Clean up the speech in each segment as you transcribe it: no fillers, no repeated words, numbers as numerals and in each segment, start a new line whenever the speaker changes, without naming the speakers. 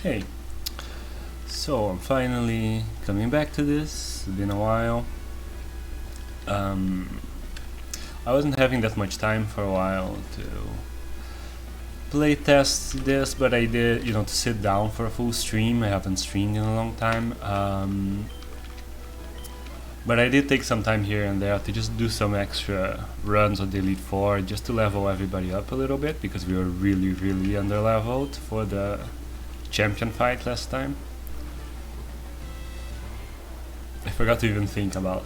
Hey, so I'm finally coming back to this. It's been a while. Um, I wasn't having that much time for a while to play test this, but I did, to sit down for a full stream. I haven't streamed in a long time. But I did take some time here and there to just do some extra runs on the Elite Four just to level everybody up a little bit because we were really under leveled for the champion fight last time. I forgot to even think about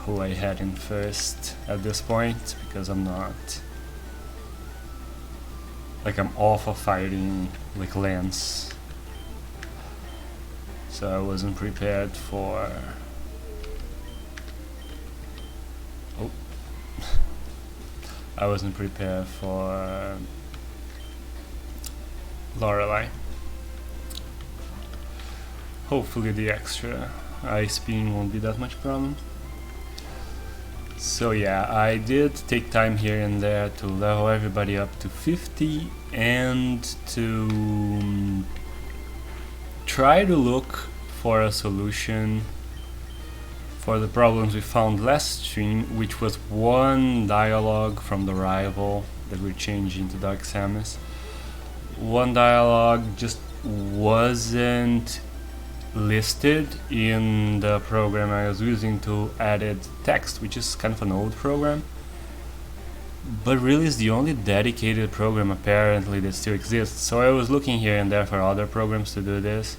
who I had in first at this point because I'm not... I'm awful fighting like Lance. So I wasn't prepared for... Oh. I wasn't prepared for Lorelei. Hopefully the extra ice beam won't be that much problem. So yeah, I did take time here and there to level everybody up to 50 and to try to look for a solution for the problems we found last stream, which was one dialogue from the rival that we're changing to Dark Samus. One dialogue just wasn't listed in the program I was using to added text, which is kind of an old program, but really is the only dedicated program apparently that still exists. So I was looking here and there for other programs to do this,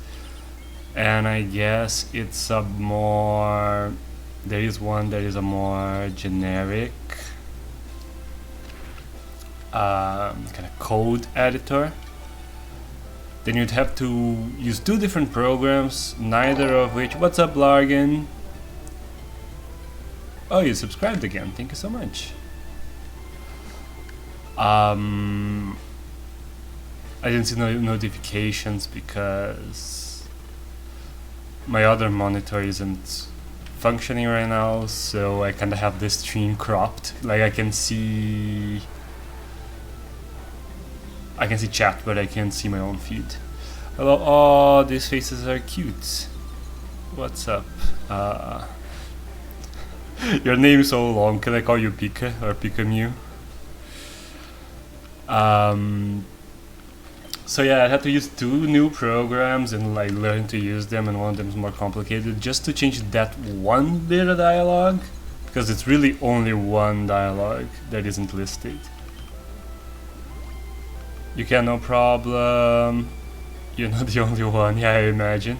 and I guess it's a more... there is one that is a more generic kind of code editor. Then you'd have to use two different programs, neither of which... What's up, Largan? Oh, you subscribed again. Thank you so much. I didn't see no notifications because my other monitor isn't functioning right now, so I kind of have this stream cropped. I can see chat, but I can't see my own feed. Hello, oh, these faces are cute. What's up? Your name is so long, can I call you Pika or Pikamew? So yeah, I had to use two new programs and learn to use them, and one of them is more complicated, just to change that one bit of dialogue, because it's really only one dialogue that isn't listed. You can, no problem. You're not the only one, yeah, I imagine.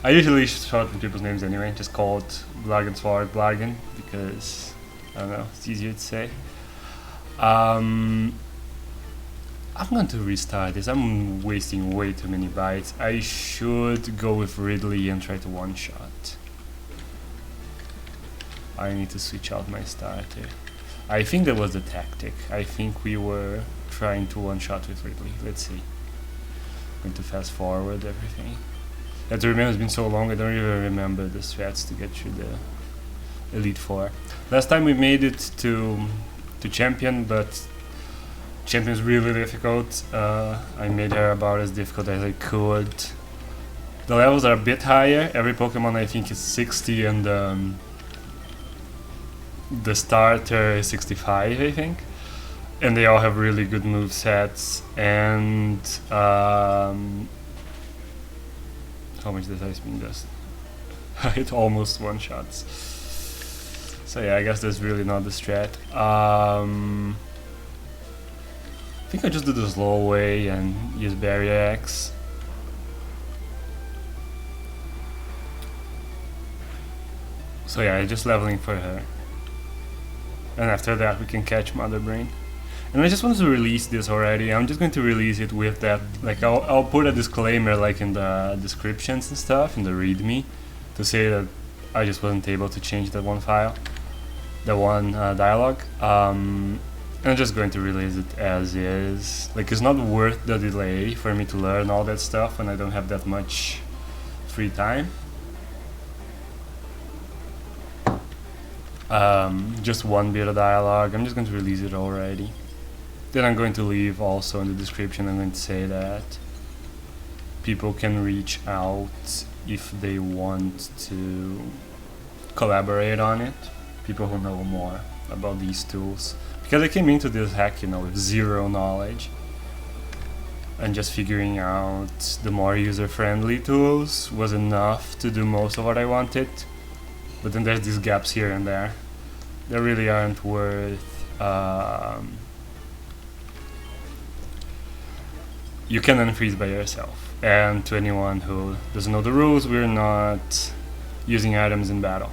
I usually shorten people's names anyway, just call it Blagen Sword Blagen, because, I don't know, it's easier to say. I'm going to restart this. I'm wasting way too many bytes. I should go with Ridley and try to one-shot. I need to switch out my starter. I think that was the tactic. I think we were trying to one-shot with Ridley. Let's see. I'm going to fast forward everything. You have to remember, it's been so long, I don't even remember the strats to get through the Elite Four. Last time we made it to Champion, but Champion's really difficult. I made her about as difficult as I could. The levels are a bit higher. Every Pokemon I think is 60 and the starter is 65, I think. And they all have really good movesets, and how much does Ice Beam does? It almost one-shots. So yeah, I guess that's really not the strat. I think I just do the slow way and use Barrier X. So yeah, I'm just leveling for her. And after that we can catch Mother Brain. And I just wanted to release this already. I'm just going to release it with that, I'll put a disclaimer in the descriptions and stuff, in the readme, to say that I just wasn't able to change that one file, the one dialogue. And I'm just going to release it as is. It's not worth the delay for me to learn all that stuff when I don't have that much free time. Just one bit of dialogue. I'm just going to release it already. Then I'm going to leave also in the description, I'm going to say that people can reach out if they want to collaborate on it, people who know more about these tools, because I came into this hack, you know, with zero knowledge and just figuring out the more user-friendly tools was enough to do most of what I wanted. But then there's these gaps here and there that really aren't worth you can unfreeze by yourself. And to anyone who doesn't know the rules, we're not using items in battle,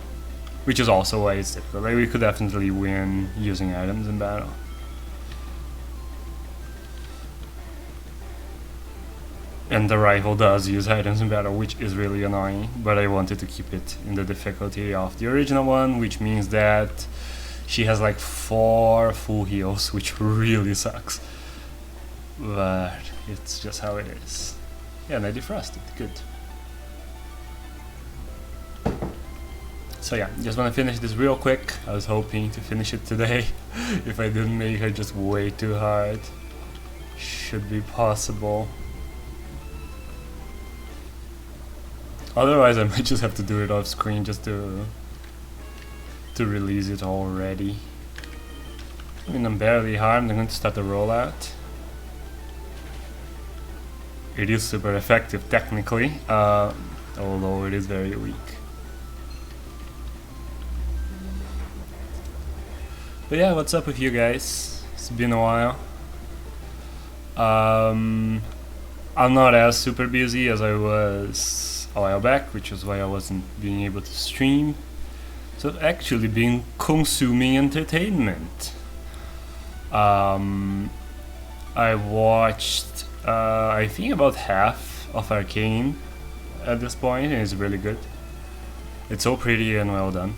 which is also why it's difficult. Like, we could definitely win using items in battle. And the rival does use items in battle, which is really annoying, but I wanted to keep it in the difficulty of the original one, which means that she has like 4 full heals, which really sucks. But it's just how it is. Yeah, and I defrosted, good. So yeah, just want to finish this real quick. I was hoping to finish it today. If I didn't make her just way too hard. Should be possible. Otherwise I might just have to do it off screen just to release it already. I mean, I'm barely harmed. I'm going to start the rollout. It is super effective technically, although it is very weak. But yeah, what's up with you guys? It's been a while. I'm not as super busy as I was a while back, which is why I wasn't being able to stream. So I've actually been consuming entertainment. I watched I think about half of Arcane at this point, and it's really good. It's so pretty and well done.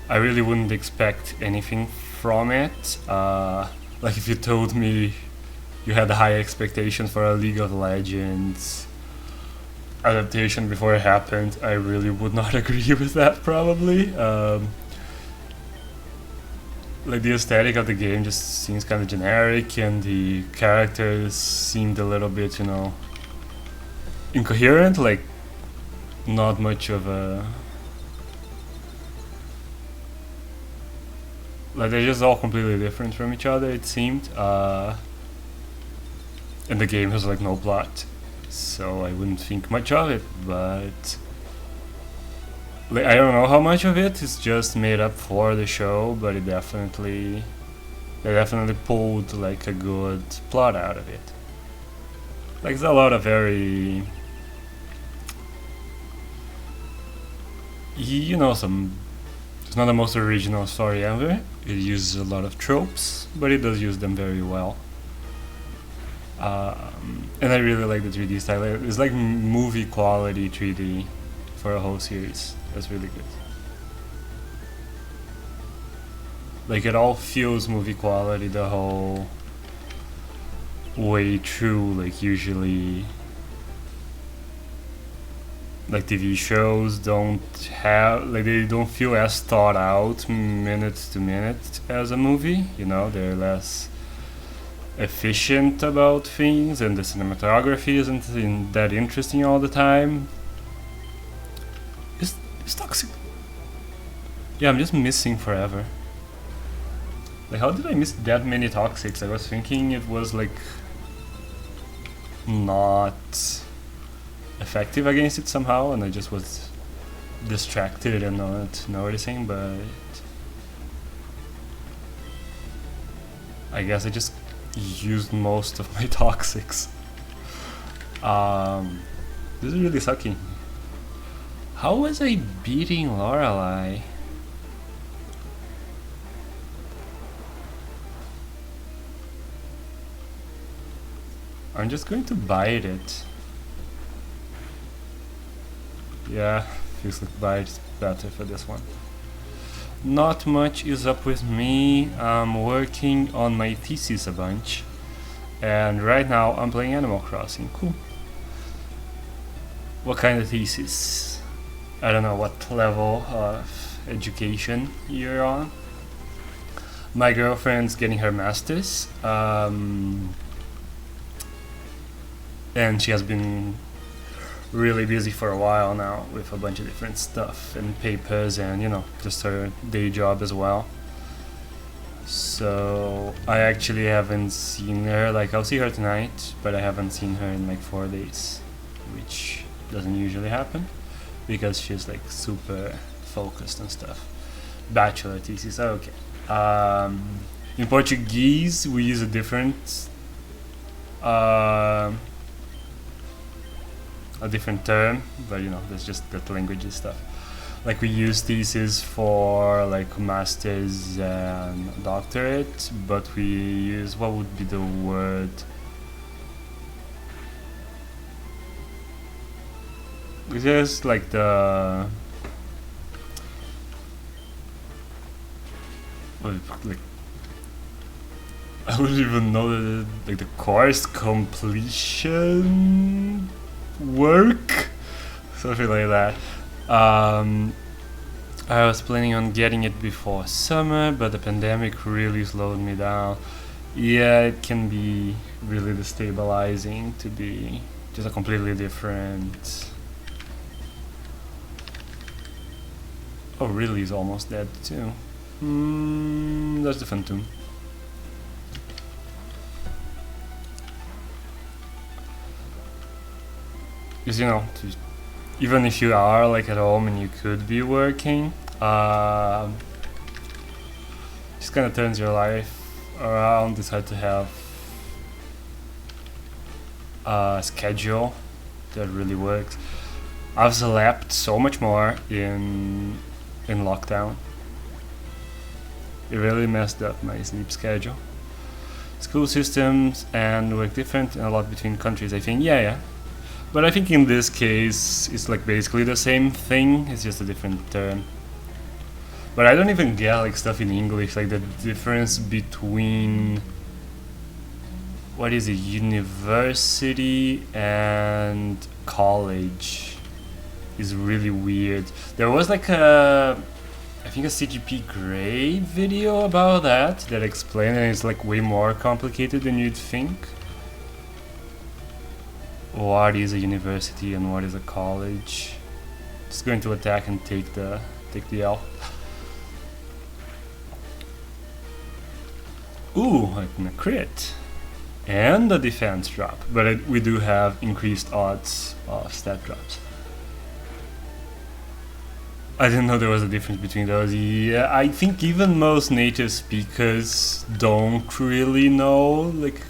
I really wouldn't expect anything from it. Like, if you told me you had high expectations for a League of Legends adaptation before it happened, I really would not agree with that, probably. Like, the aesthetic of the game just seems kind of generic, and the characters seemed a little bit, you know, incoherent, like not much of a... Like, they're just all completely different from each other, it seemed. And the game has like no plot, so I wouldn't think much of it, but... Like, I don't know how much of it is just made up for the show, but they definitely pulled like a good plot out of it. Like, there's a lot of very, you know, it's not the most original story ever. It uses a lot of tropes, but it does use them very well. And I really like the 3D style. It's like movie quality 3D for a whole series. That's really good. Like, it all feels movie quality the whole way through. Like, usually, like, TV shows don't have, like, they don't feel as thought out minute to minute as a movie, you know. They're less efficient about things, and the cinematography isn't that interesting all the time. It's toxic. Yeah, I'm just missing forever. Like, how did I miss that many toxics? I was thinking it was like not effective against it somehow, and I just was distracted and not noticing, but I guess I just used most of my toxics. This is really sucky. How was I beating Lorelei? I'm just going to bite it. Yeah, feels like bite is better for this one. Not much is up with me. I'm working on my thesis a bunch, and right now I'm playing Animal Crossing. Cool. What kind of thesis? I don't know what level of education you're on. My girlfriend's getting her master's. and she has been really busy for a while now with a bunch of different stuff and papers and, you know, just her day job as well. So I actually haven't seen her. Like, I'll see her tonight, but I haven't seen her in like 4 days, which doesn't usually happen because she's like super focused and stuff. Bachelor thesis, okay. In Portuguese we use a different term, but you know, that's just that language and stuff. Like, we use thesis for like masters and doctorate, but we use, what would be the word? It's just like the like, I wouldn't even know that, like, the course completion work, something like that. I was planning on getting it before summer, but the pandemic really slowed me down. Yeah, it can be really destabilizing to be just a completely different... Oh, really is almost dead too. That's the Phantom. Because, you know, even if you are like at home and you could be working, just kind of turns your life around. It's hard to have a schedule that really works. I've slept so much more in lockdown. It really messed up my sleep schedule. School systems and work different and a lot between countries, I think. Yeah. But I think in this case, it's like basically the same thing, it's just a different term. But I don't even get like stuff in English, like the difference between, what is it, university and college is really weird. There was like I think a CGP Grey video about that explained, and it's like way more complicated than you'd think. What is a university and what is a college? Just going to attack and take the L. Ooh, like a crit and a defense drop, but we do have increased odds of stat drops. I didn't know there was a difference between those. Yeah, I think even most native speakers don't really know like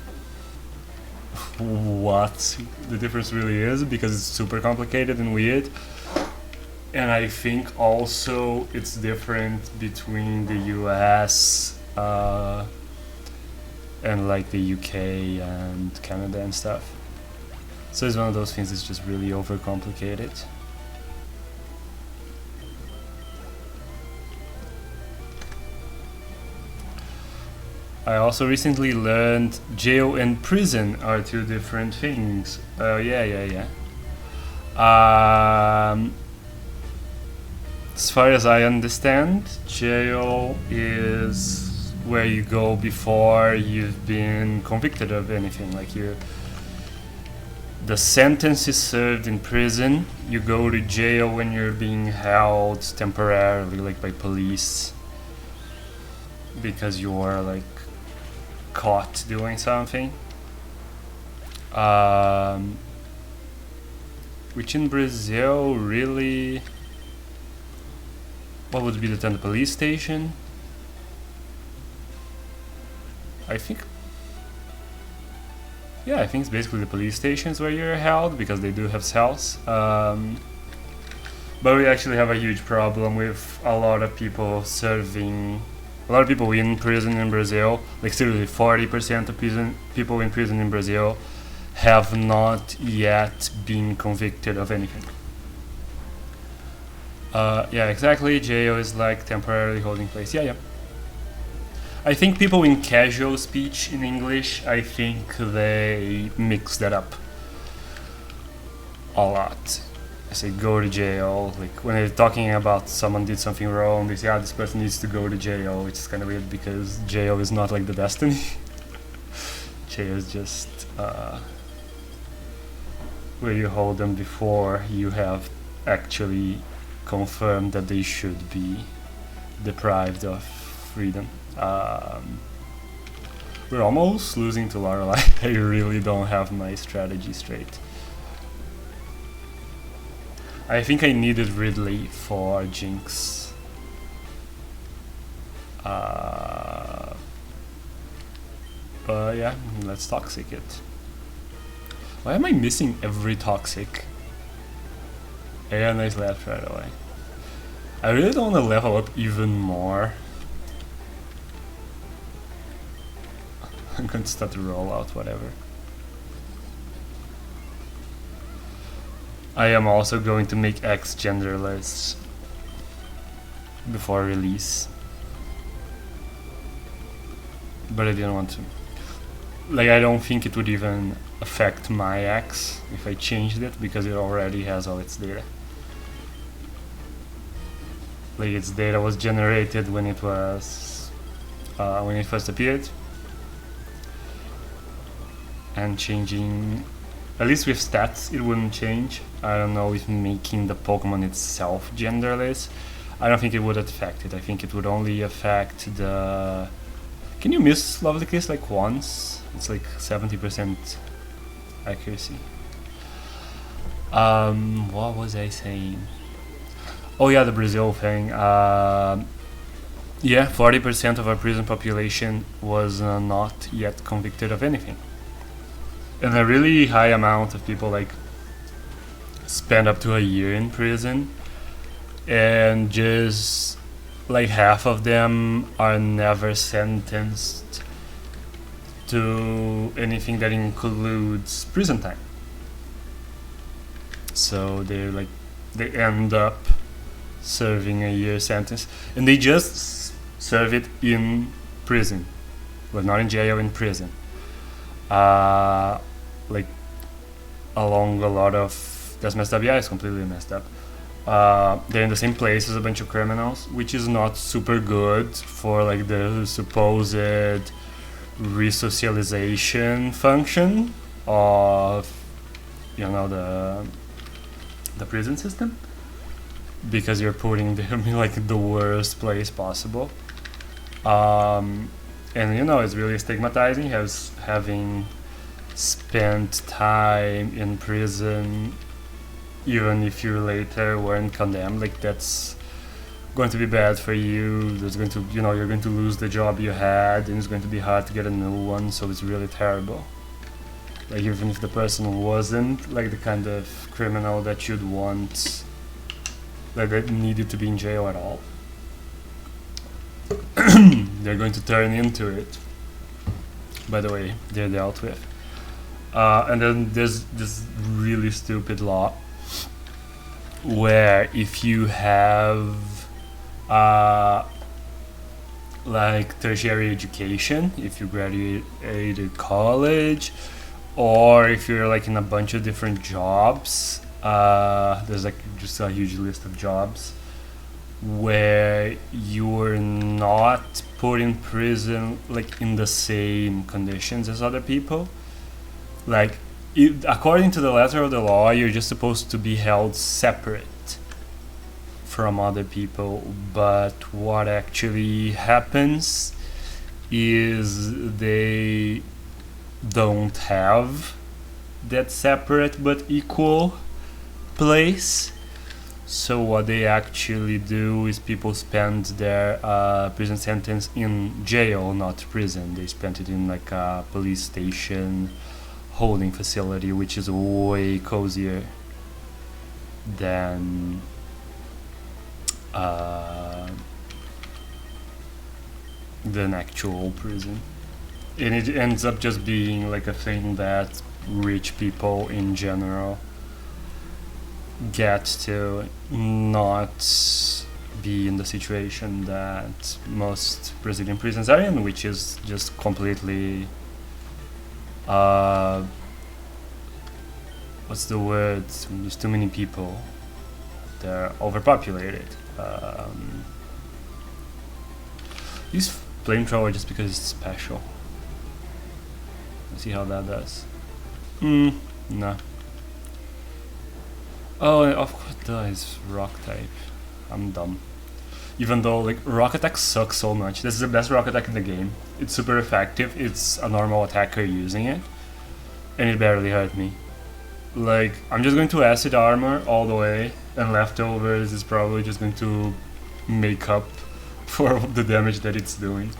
what the difference really is, because it's super complicated and weird. And I think also it's different between the US and like the UK and Canada and stuff. So it's one of those things that's just really overcomplicated. I also recently learned jail and prison are two different things. Yeah. As far as I understand, jail is where you go before you've been convicted of anything. Like, the sentence is served in prison. You go to jail when you're being held temporarily, like by police, because you are like caught doing something, which in Brazil really, what would be the term? The police station, I think. Yeah, I think it's basically the police stations where you're held, because they do have cells. But we actually have a huge problem with a lot of people in prison in Brazil. Like, seriously, 40% of people in prison in Brazil have not yet been convicted of anything. Yeah, exactly. Jail is like temporarily holding place. Yeah. I think people in casual speech in English, I think they mix that up a lot. I say go to jail, like when they're talking about someone did something wrong, they say, this person needs to go to jail, which is kind of weird because jail is not like the destiny. Jail is just where you hold them before you have actually confirmed that they should be deprived of freedom. We're almost losing to Lorelei. I really don't have my strategy straight. I think I needed Ridley for Jinx. But yeah, let's Toxic it. Why am I missing every Toxic? Yeah, nice left right away. I really don't want to level up even more. I'm going to start the rollout, whatever. I am also going to make X genderless before release. But I didn't want to. Like, I don't think it would even affect my X if I changed it, because it already has all its data. Like, its data was generated when it was when it first appeared, and changing, at least with stats, it wouldn't change. I don't know if making the Pokemon itself genderless, I don't think it would affect it. I think it would only affect the. Can you miss Lovely Kiss like once? It's like 70% accuracy. What was I saying? Oh yeah, the Brazil thing. Yeah, 40% of our prison population was not yet convicted of anything. And a really high amount of people like spend up to a year in prison, and just like half of them are never sentenced to anything that includes prison time. So they end up serving a year sentence, and they just serve it in prison, well, not in jail, in prison. Like along a lot of, that's messed up. Yeah, it's completely messed up. They're in the same place as a bunch of criminals, which is not super good for like the supposed resocialization function of, you know, the prison system, because you're putting them in like the worst place possible. And you know, it's really stigmatizing, having spent time in prison, even if you later weren't condemned. Like, that's going to be bad for you. There's going to, you know, you're going to lose the job you had, and it's going to be hard to get a new one. So it's really terrible. Like, even if the person wasn't like the kind of criminal that you'd want, like that needed to be in jail at all, they're going to turn into it. By the way, they're dealt with. And then there's this really stupid law where if you have like tertiary education, if you graduated college, or if you're like in a bunch of different jobs, there's like just a huge list of jobs where you're not put in prison like in the same conditions as other people. Like, according to the letter of the law, you're just supposed to be held separate from other people, but what actually happens is they don't have that separate but equal place. So what they actually do is people spend their prison sentence in jail, not prison. They spent it in like a police station, holding facility, which is way cozier than actual prison. And it ends up just being like a thing that rich people in general get to not be in the situation that most Brazilian prisons are in, which is just completely what's the word? There's too many people. They're overpopulated. Use Flamethrower just because it's special. Let's see how that does. No. Oh, and of course, duh, it's rock type. I'm dumb. Even though like rock attack sucks so much. This is the best rock attack in the game. It's super effective. It's a normal attacker using it, and it barely hurt me. Like I'm just going to acid armor all the way, and leftovers is probably just going to make up for the damage that it's doing.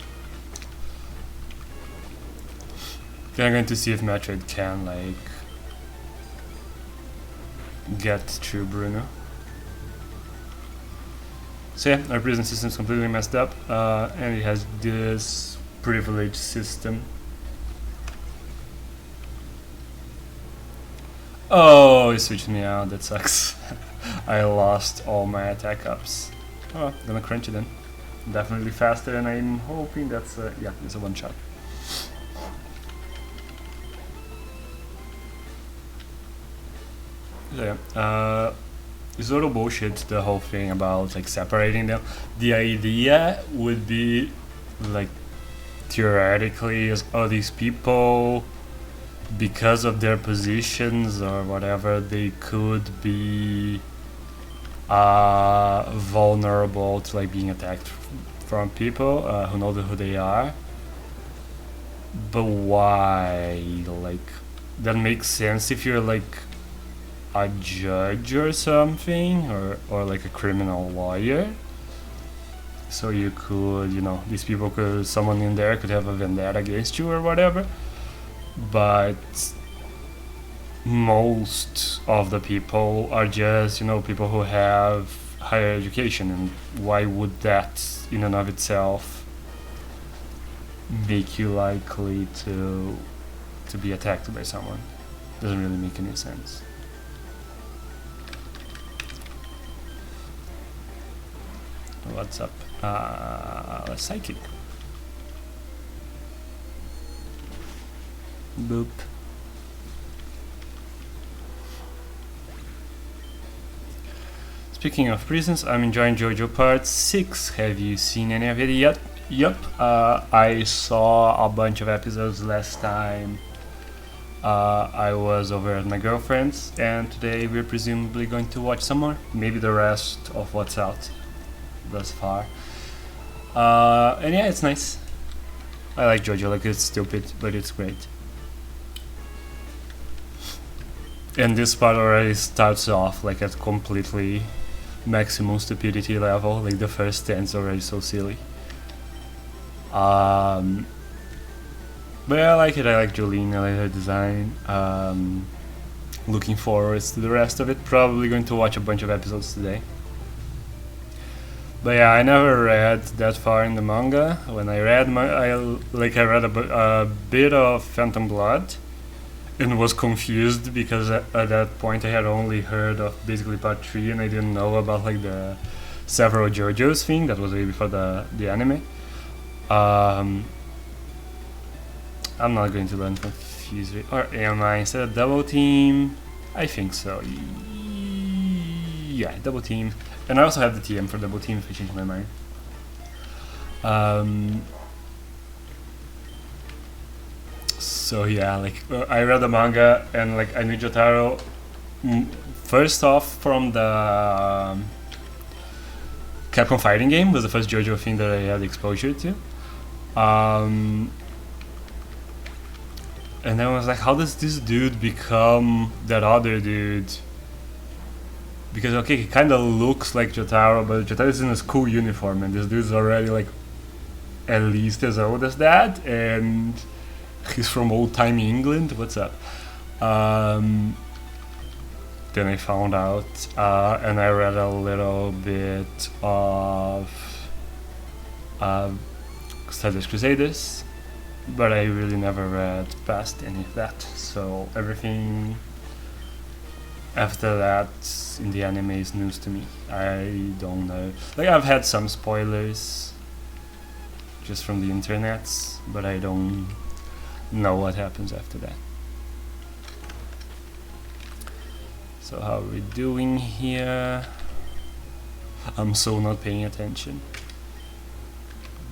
Then I'm going to see if Metroid can like get through Bruno. So yeah, our prison system is completely messed up, and it has this privilege system. Oh, it switched me out, that sucks. I lost all my attack ups. Oh, gonna crunch it then. Definitely faster, and I'm hoping that's yeah, it's a one shot. So yeah, it's a little bullshit, the whole thing about like separating them. The idea would be like theoretically all these people, because of their positions or whatever, they could be vulnerable to like being attacked from people who know who they are. But why? Like that makes sense if you're like a judge or something, or like a criminal lawyer. So you could, you know, these people could, someone in there could have a vendetta against you or whatever. But most of the people are just, you know, people who have higher education, and why would that in and of itself make you likely to be attacked by someone? Doesn't really make any sense. What's up? Psychic. Boop. Speaking of prisons, I'm enjoying JoJo Part 6. Have you seen any of it yet? Yup. I saw a bunch of episodes last time I was over at my girlfriend's, and today we're presumably going to watch some more. Maybe the rest of what's out thus far. And yeah, it's nice. I like JoJo, like it's stupid, but it's great. And this part already starts off like at completely maximum stupidity level, like the first stand's already so silly. But yeah, I like it, I like Jolene, I like her design. Looking forward to the rest of it, probably going to watch a bunch of episodes today. But yeah, I never read that far in the manga. When I read, I read a bit of Phantom Blood, and was confused because at that point I had only heard of basically part 3, and I didn't know about like the several JoJo's thing. That was way before the anime. I'm not going to learn confuse it, or am I? Instead of double team, I think so. Yeah, double team. And I also have the TM for double team if I change my mind. So yeah, like I read the manga, and like I knew Jotaro first off from the Capcom fighting game. Was the first JoJo thing that I had exposure to. And then I was like, how does this dude become that other dude? Because okay, he kind of looks like Jotaro, but Jotaro is in a school uniform, and this dude's already like at least as old as that, and he's from old-timey England. What's up? Then I found out, and I read a little bit of Stardust Crusaders, but I really never read past any of that. So everything after that in the anime is news to me. I don't know. Like I've had some spoilers just from the internets, but I don't know what happens after that. So how are we doing here? I'm so not paying attention.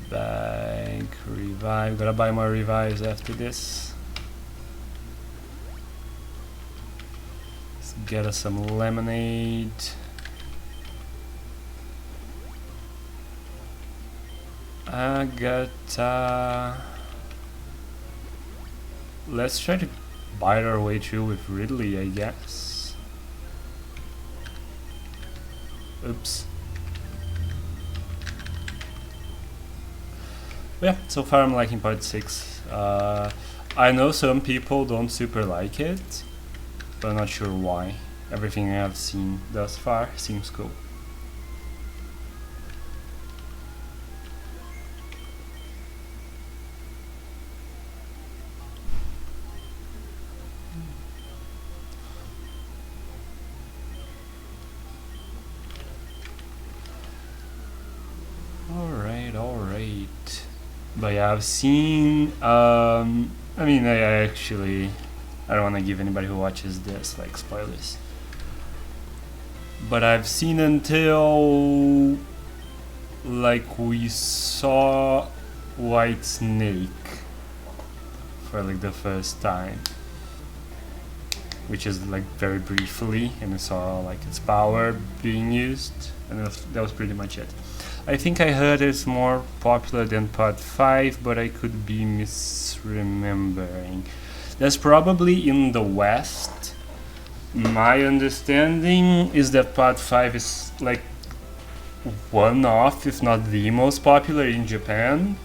Bank, revive. Gotta buy more revives after this. Let's get us some lemonade. I got let's try to bite our way through with Ridley, I guess. Oops. Yeah, so far I'm liking part 6. I know some people don't super like it, but I'm not sure why. Everything I have seen thus far seems cool. Alright. But yeah, I've seen, I mean, I don't want to give anybody who watches this, like, spoilers. But I've seen until, like, we saw White Snake for, like, the first time. Which is, like, very briefly, and we saw, like, its power being used, and that was pretty much it. I think I heard it's more popular than part 5, but I could be misremembering. That's probably in the West. My understanding is that part 5 is like one of, if not the most popular in Japan,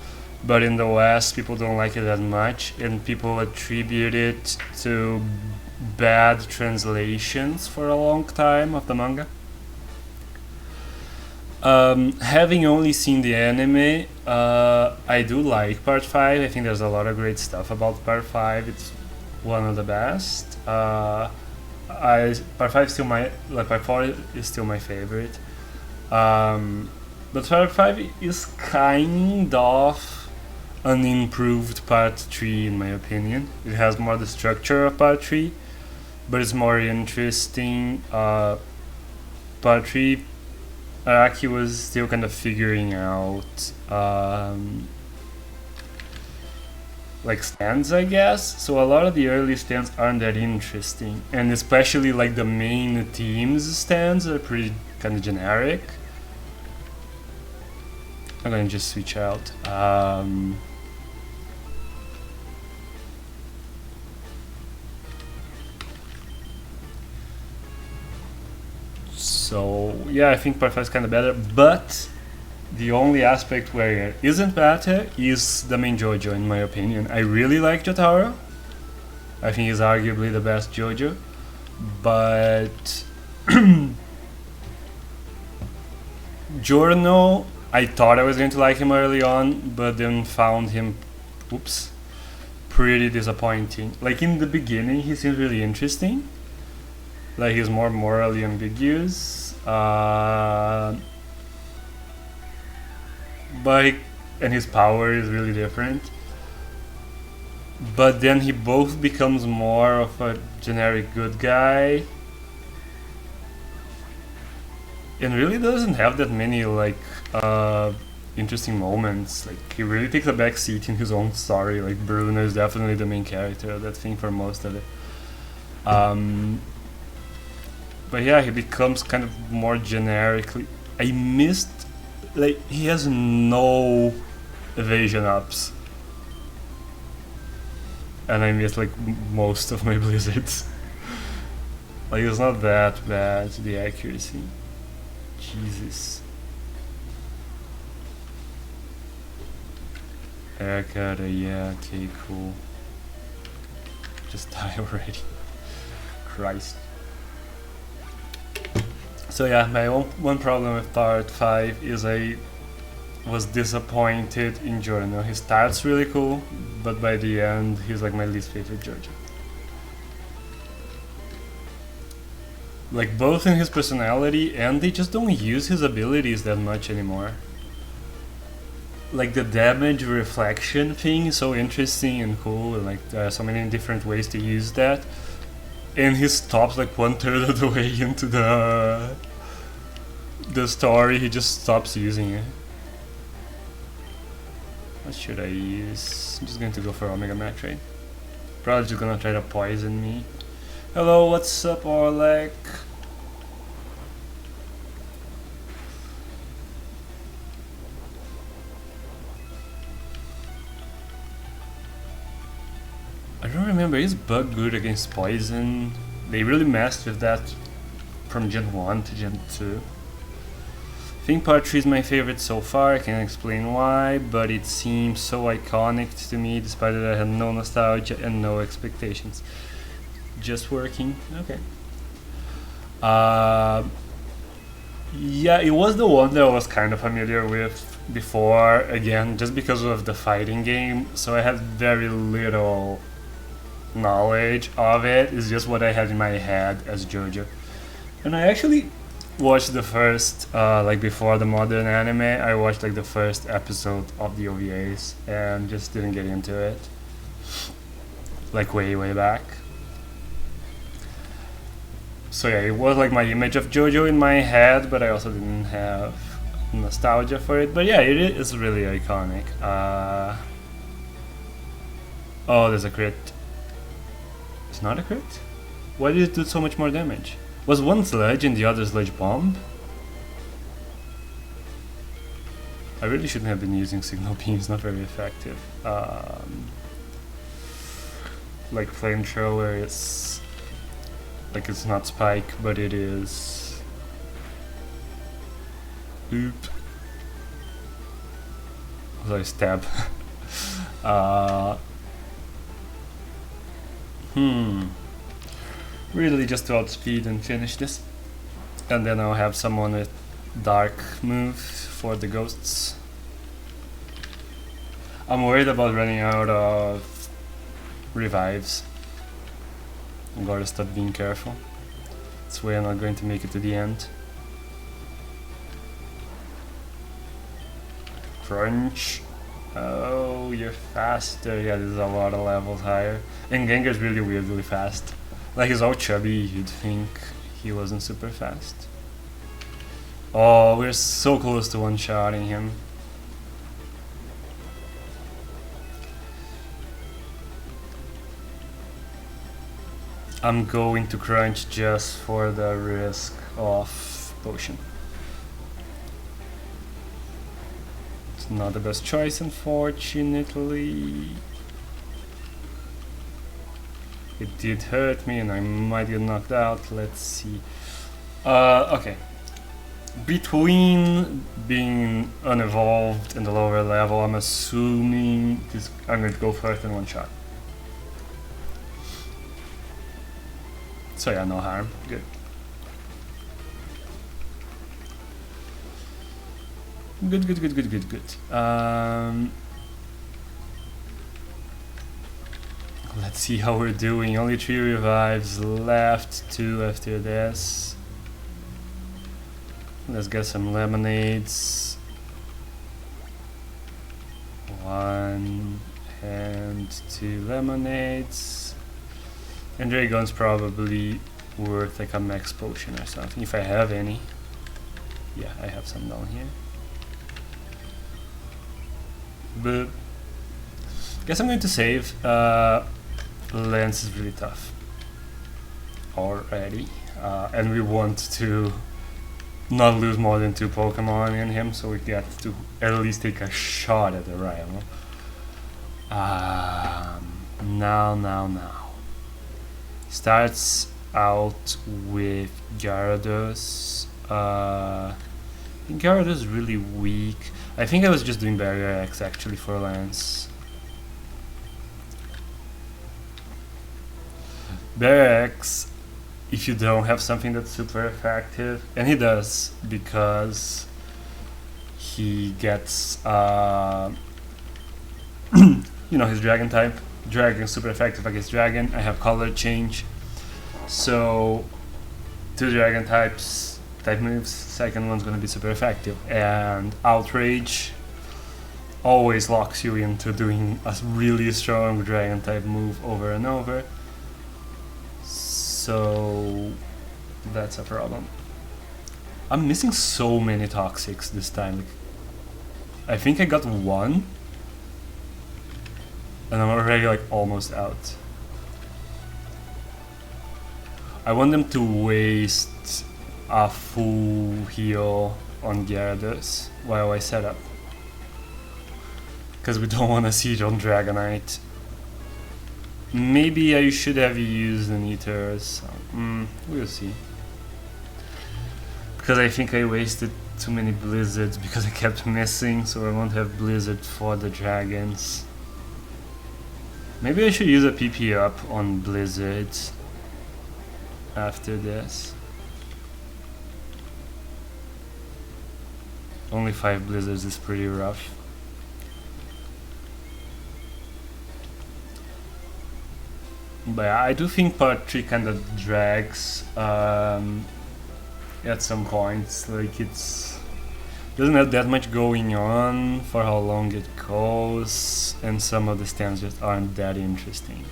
but in the West people don't like it that much, and people attribute it to bad translations for a long time of the manga. Having only seen the anime, I do like part 5. I think there's a lot of great stuff about part 5. It's one of the best. Part 5 is still part 4 is still my favorite. But part 5 is kind of an improved part 3 in my opinion. It has more the structure of part 3, but it's more interesting. Part 3, Araki was still kind of figuring out like stands, I guess. So a lot of the early stands aren't that interesting, and especially like the main team's stands are pretty kind of generic. I'm gonna just switch out. So yeah, I think part 5 is kind of better, but the only aspect where it isn't better is the main JoJo, in my opinion. I really like Jotaro. I think he's arguably the best JoJo, but Giorno, I thought I was going to like him early on, but then found him, pretty disappointing. Like in the beginning, he seems really interesting. Like he's more morally ambiguous, but and his power is really different. But then he both becomes more of a generic good guy, and really doesn't have that many like interesting moments. Like he really takes a back seat in his own story. Like Bruno is definitely the main character of that thing for most of it. But yeah, he becomes kind of more generically. I missed, like, he has no evasion ups, and I missed like most of my blizzards. Like it's not that bad, the accuracy. Jesus. Haircut, yeah, okay, cool. Just die already. Christ. So yeah, my one problem with part 5 is I was disappointed in Giorno. He starts really cool, but by the end he's like my least favorite JoJo. Like both in his personality, and they just don't use his abilities that much anymore. Like the damage reflection thing is so interesting and cool, and like there are so many different ways to use that. And he stops like 1/3 of the way into the story. He just stops using it. What should I use? I'm just going to go for Omega Metroid. Probably just gonna try to poison me. Hello, what's up, Orlek? I don't remember, is Bug good against Poison? They really messed with that from Gen 1 to Gen 2. I think Part 3 is my favorite so far, I can't explain why, but it seems so iconic to me despite that I had no nostalgia and no expectations. Just working, okay. Yeah, it was the one that I was kind of familiar with before, again, just because of the fighting game, so I had very little knowledge of it. It's just what I had in my head as JoJo. And I actually watched the first, like before the modern anime, I watched like the first episode of the OVAs and just didn't get into it. Like way back. So yeah, it was like my image of JoJo in my head, but I also didn't have nostalgia for it. But yeah, it is really iconic. Oh, there's a crit. It's not a crit? Why did it do so much more damage? Was one Sludge and the other Sludge Bomb? I really shouldn't have been using Signal Beams, not very effective. Like Flamethrower is... like it's not Spike, but it is... Oop. Sorry, stab. Really just to outspeed and finish this. And then I'll have someone with Dark move for the ghosts. I'm worried about running out of revives. I'm gotta stop being careful. This way I'm not going to make it to the end. Crunch. Oh, you're faster. Yeah, this is a lot of levels higher. And Gengar's really weirdly fast. Like, he's all chubby, you'd think he wasn't super fast. Oh, we're so close to one-shotting him. I'm going to crunch just for the risk of potion. It's not the best choice, unfortunately. It did hurt me and I might get knocked out. Let's see. Okay. Between being unevolved and the lower level, I'm assuming I'm going to go first in one shot. So yeah, no harm. Good. Good. Let's see how we're doing. Only 3 revives left, 2 after this. Let's get some lemonades. 1 and 2 lemonades. And Dragon's probably worth like a max potion or something, if I have any. Yeah, I have some down here. But guess I'm going to save. Lance is really tough already, and we want to not lose more than 2 Pokemon in him, so we get to at least take a shot at the rival. Now. Starts out with Gyarados. I think Gyarados is really weak. I think I was just doing Barrier X actually for Lance. Barrier X, if you don't have something that's super effective, and he does, because he gets, you know, his Dragon type. Dragon is super effective against Dragon. I have color change, so 2 Dragon type moves. Second one's gonna be super effective, and Outrage always locks you into doing a really strong Dragon type move over and over. So that's a problem. I'm missing so many Toxics this time. I think I got 1. And I'm already like almost out. I want them to waste a full heal on Gyarados while I set up. Because we don't want to siege on Dragonite. Maybe I should have used an Ether or something. We'll see. Because I think I wasted too many Blizzards because I kept missing, so I won't have Blizzard for the Dragons. Maybe I should use a PP up on Blizzards after this. Only 5 Blizzards is pretty rough. But yeah, I do think part 3 kind of drags at some points. Like, it's doesn't have that much going on for how long it goes, and some of the stands just aren't that interesting.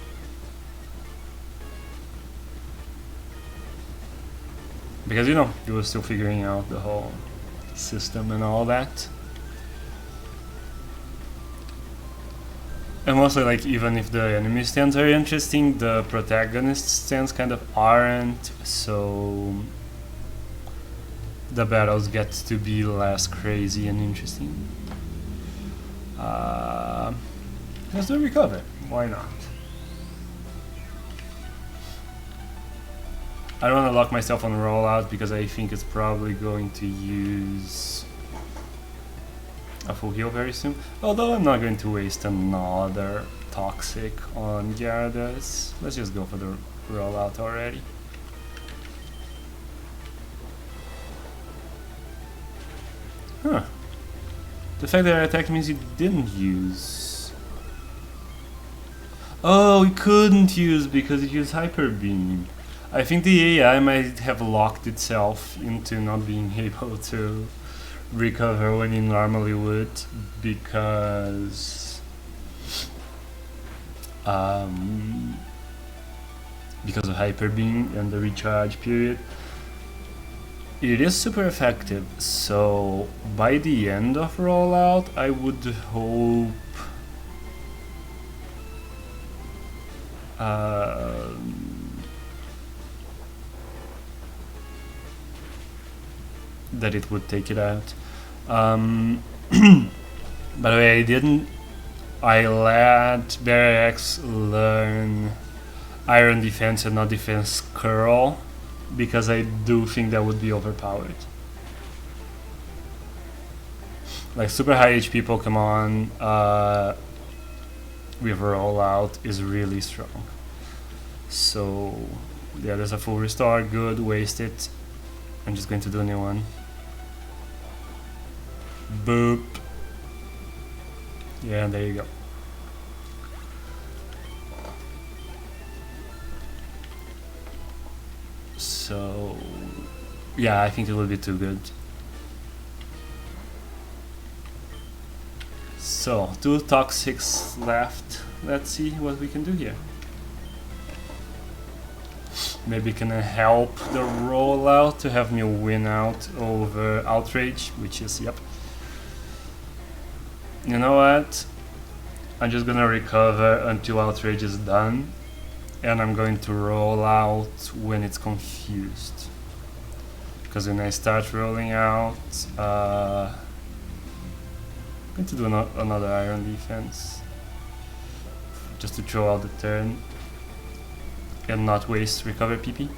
Because, you know, you were still figuring out the whole system and all that. And mostly, like, even if the enemy stands are interesting, the protagonist stands kind of aren't, so the battles get to be less crazy and interesting. Let's do recover, why not? I don't want to lock myself on rollout because I think it's probably going to use a full heal very soon. Although I'm not going to waste another Toxic on Gyarados. Let's just go for the rollout already. Huh. The fact that I attacked means he didn't use... Oh, he couldn't use because he used Hyper Beam. I think the AI might have locked itself into not being able to recover when he normally would, because of Hyper Beam and the recharge period. It is super effective, so by the end of rollout I would hope that it would take it out. By the way, I let Barrax learn Iron Defense and not Defense Curl, because I do think that would be overpowered. Like, super high HP Pokemon with rollout is really strong. So yeah, there's a full restore, good, waste it. I'm just going to do a new one. Boop. Yeah, there you go. So yeah, I think it will be too good. So 2 Toxics left. Let's see what we can do here. Maybe can help the rollout to have me win out over Outrage, which is, yep. You know what? I'm just gonna recover until Outrage is done, and I'm going to roll out when it's confused. Because when I start rolling out, I'm going to do another Iron Defense, just to throw out the turn and not waste recover PP.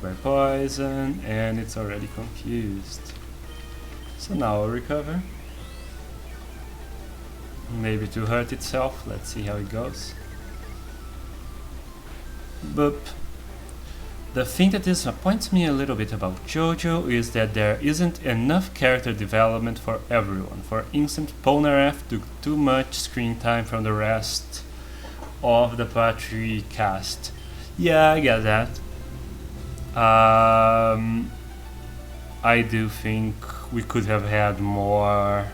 By poison, and it's already confused. So now I'll recover. Maybe to hurt itself. Let's see how it goes. Boop. The thing that disappoints me a little bit about JoJo is that there isn't enough character development for everyone. For instance, Polnareff took too much screen time from the rest of the Part 3 cast. Yeah, I get that. I do think we could have had more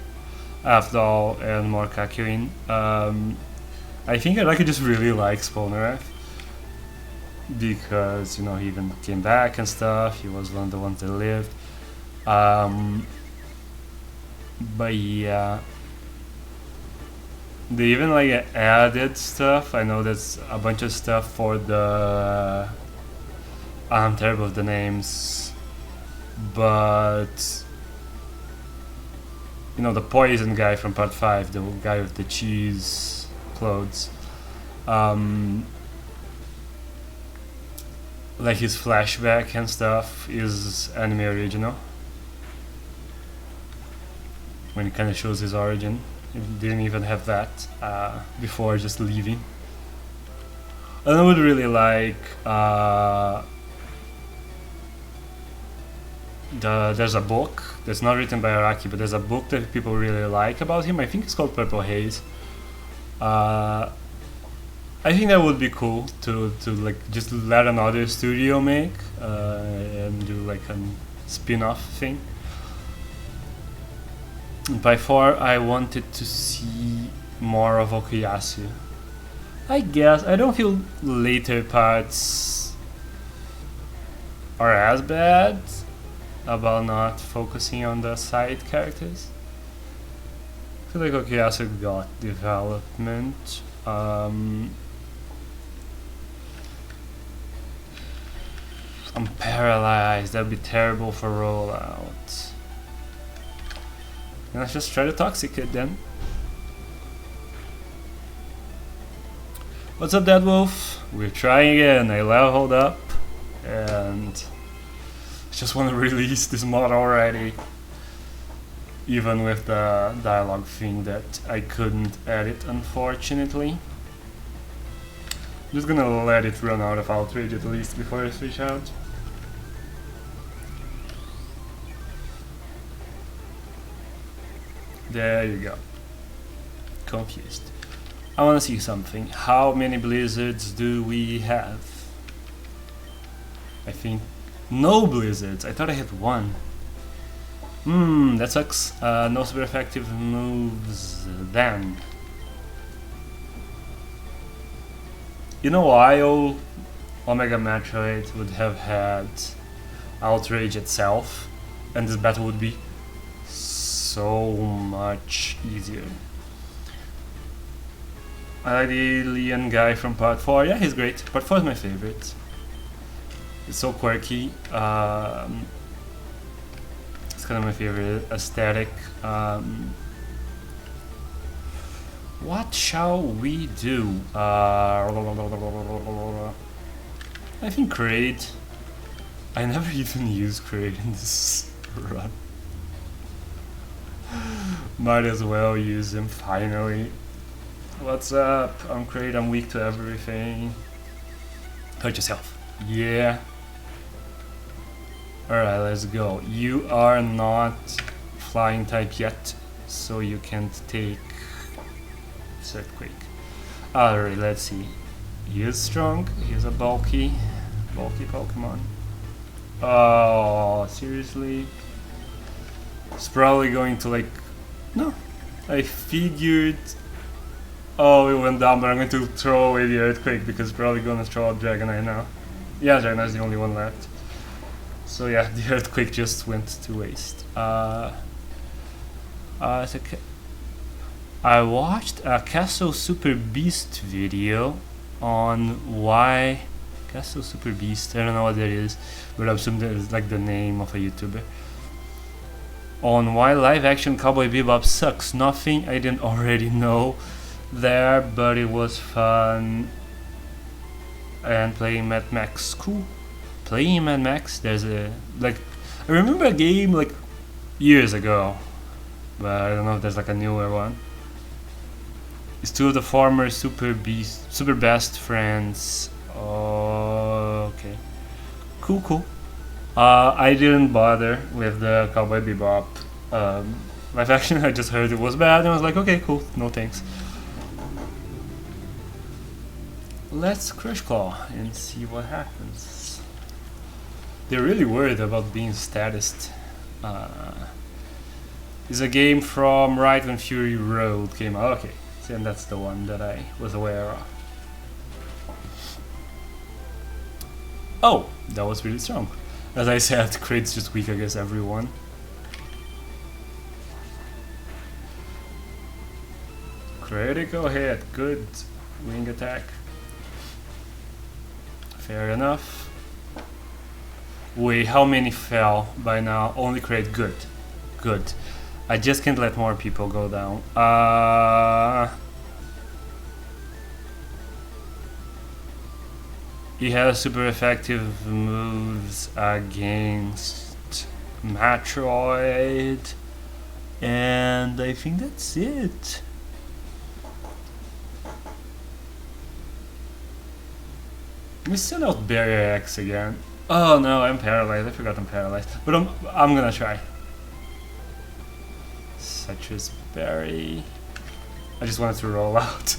Afdal and more Kakyoin. I think Araki just really likes Polnareff, because, you know, he even came back and stuff. He was one of the ones that lived. But yeah, They even like added stuff. I know there's a bunch of stuff for the... I'm terrible with the names, but you know, the poison guy from part 5, the guy with the cheese clothes, like his flashback and stuff is anime original, when he kind of shows his origin. He didn't even have that before just leaving. And I would really like there's a book that's not written by Araki, but there's a book that people really like about him. I think it's called Purple Haze. I think that would be cool to like just let another studio make and do like a spin-off thing. By far, I wanted to see more of Okuyasu. I guess I don't feel later parts are as bad about not focusing on the side characters. I feel like Okuyasu got development. I'm paralyzed. That'd be terrible for rollout. And let's just try to Toxicate then. What's up, Dead Wolf? We're trying again. I leveled up and just want to release this mod already. Even with the dialogue thing that I couldn't edit, unfortunately. I'm just gonna let it run out of Outrage at least before I switch out. There you go. Confused. I wanna see something. How many blizzards do we have? I think no blizzards. I thought I had one. That sucks. No super effective moves then. In a while, Omega Metroid would have had Outrage itself, and this battle would be so much easier. I like the alien guy from part 4. Yeah, he's great. Part 4 is my favorite. It's so quirky. It's kind of my favorite aesthetic. What shall we do? I think Kraid. I never even used Kraid in this run. Might as well use him finally. What's up? I'm Kraid, I'm weak to everything. Hurt yourself. Yeah. Alright, let's go. You are not flying type yet, so you can't take Earthquake. Alright, let's see. He is strong, he's a bulky Pokemon. Oh, seriously? It's probably going to like... No, I figured... Oh, it went down, but I'm going to throw away the Earthquake because it's probably going to throw out Dragonite now. Yeah, Dragonite's the only one left. So yeah, the Earthquake just went to waste. I watched a Castle Super Beast video on why... Castle Super Beast, I don't know what that is, but I assume that is like the name of a YouTuber. On why live action Cowboy Bebop sucks. Nothing I didn't already know there, but it was fun. And playing Mad Max, cool. Playing Mad Max, there's a... like, I remember a game like years ago, but I don't know if there's like a newer one. It's two of the former super best friends. Oh, okay. Cool. I didn't bother with the Cowboy Bebop live action. I just heard it was bad and I was like, okay, cool, no thanks. Let's Crush Claw and see what happens. They're really worried about being statist. It's a game from right when Fury Road came out. Okay, and that's the one that I was aware of. Oh, that was really strong. As I said, Kraid's just weak against everyone. critical hit. Good. Wing attack. Fair enough. Wait, how many fell by now? Only crit. Good. Good. I just can't let more people go down. He has super effective moves against Metroid. And I think that's it. We send out Barrier X again. Oh no, I'm paralyzed. I forgot I'm paralyzed. But I'm gonna try. Citrus Berry. I just wanted to roll out.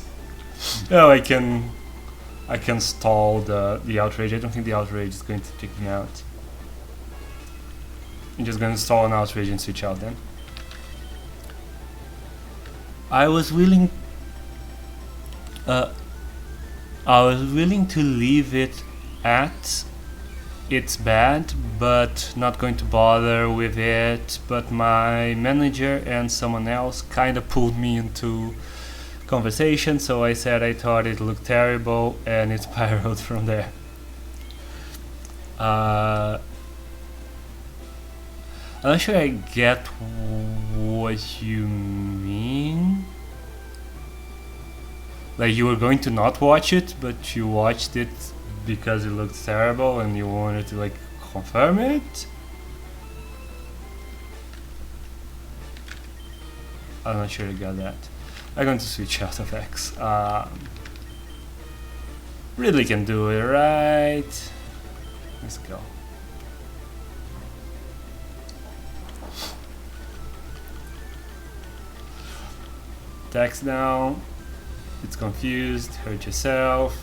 Oh, I can stall the outrage. I don't think the outrage is going to take me out. I'm just gonna stall an outrage and switch out then. I was willing to leave it at it's bad, but not going to bother with it. But my manager and someone else kind of pulled me into conversation, so I said I thought it looked terrible, and it spiraled from there. I'm not sure I get what you mean. Like you were going to not watch it, but you watched it because it looked terrible and you wanted to like confirm it? I'm not sure I got that. I'm going to switch out of X. Really can do it, right? Let's go. Attacks down. It's confused. Hurt yourself.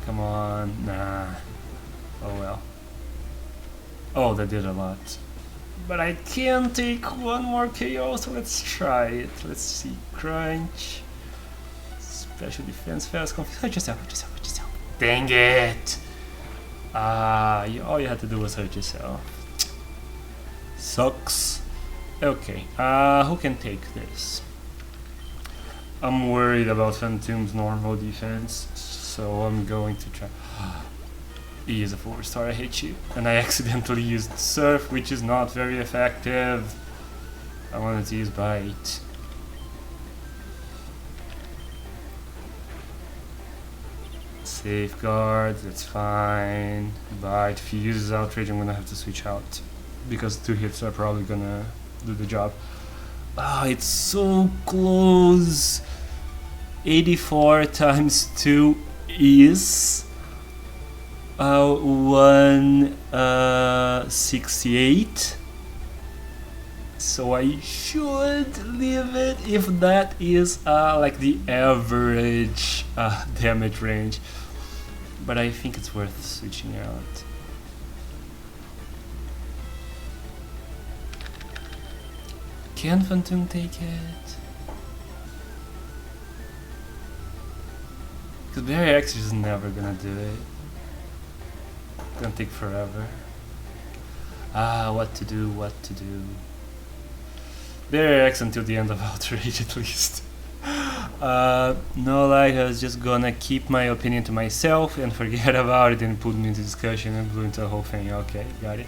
Come on. Nah. Oh well. Oh, that did a lot. But I can take one more KO, so let's try it. Let's see. Crunch. Special defense fast. Hurt yourself. Hurt yourself. Hurt yourself. Dang it! All you had to do was hurt yourself. Sucks. Okay. Who can take this? I'm worried about Phantom's normal defense, so I'm going to try. He is a 4-star, I hate you. And I accidentally used Surf, which is not very effective. I wanted to use Bite. Safeguard, that's fine. Bite, if he uses Outrage, I'm gonna have to switch out. Because 2 hits are probably gonna do the job. It's so close. 84 times 2 is 168. So I should leave it if that is like the average damage range. But I think it's worth switching out. Can Phantom take it? Because Barrier X is never gonna do it. It's gonna take forever. What to do, what to do. Barrier X until the end of Outrage at least. No lie, I was just gonna keep my opinion to myself and forget about it and put me into discussion and blew into the whole thing. Okay, got it.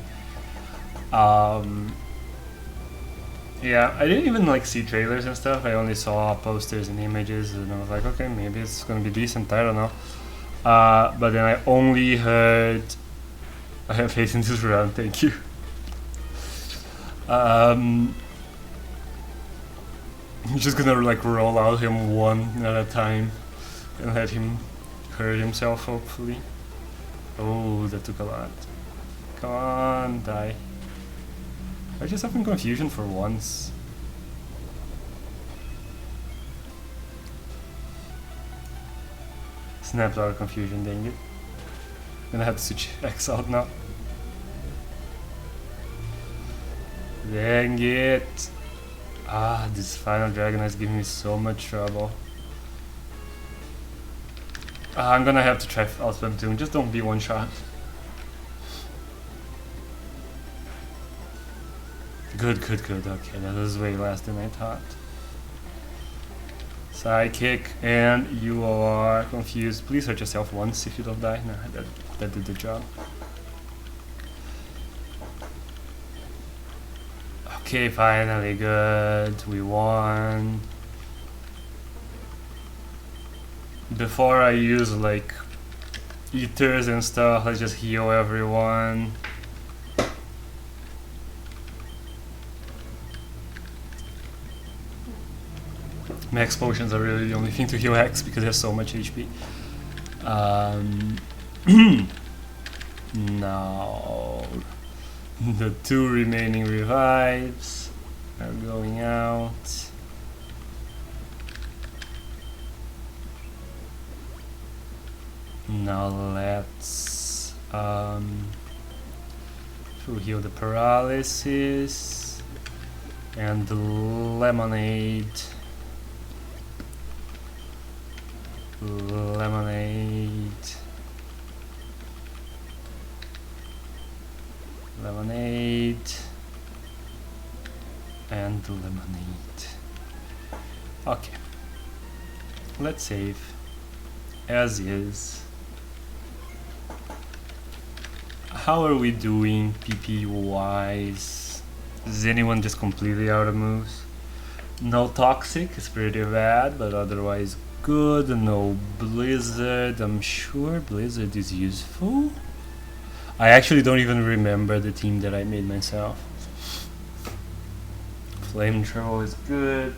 Yeah, I didn't even like see trailers and stuff. I only saw posters and images, and I was like, okay, maybe it's gonna be decent. I don't know. But then I only heard, "I have faith in this run. Thank you." I'm just gonna like roll out him one at a time and let him hurt himself. Hopefully. Oh, that took a lot. Come on, die. I just having confusion for once. Snapped out of confusion, dang it. Gonna have to switch X out now. Dang it. This final dragon is giving me so much trouble. I'm gonna have to try Outspam too. Just don't be one shot. Good, good, good. Okay, that was way less than I thought. Psychic, and you are confused. Please hurt yourself once if you don't die. No, that did the job. Okay, finally, good. We won. Before I use like ethers and stuff, let's just heal everyone. Max potions are really the only thing to heal X because it has so much HP. Now the 2 remaining revives are going out. Now let's heal the paralysis and the lemonade. Lemonade and lemonade. Okay, let's save as is. How are we doing PP wise? Is anyone just completely out of moves? No toxic is pretty bad, but otherwise good. No blizzard. I'm sure blizzard is useful. I actually don't even remember the team that I made myself. Flamethrower is good.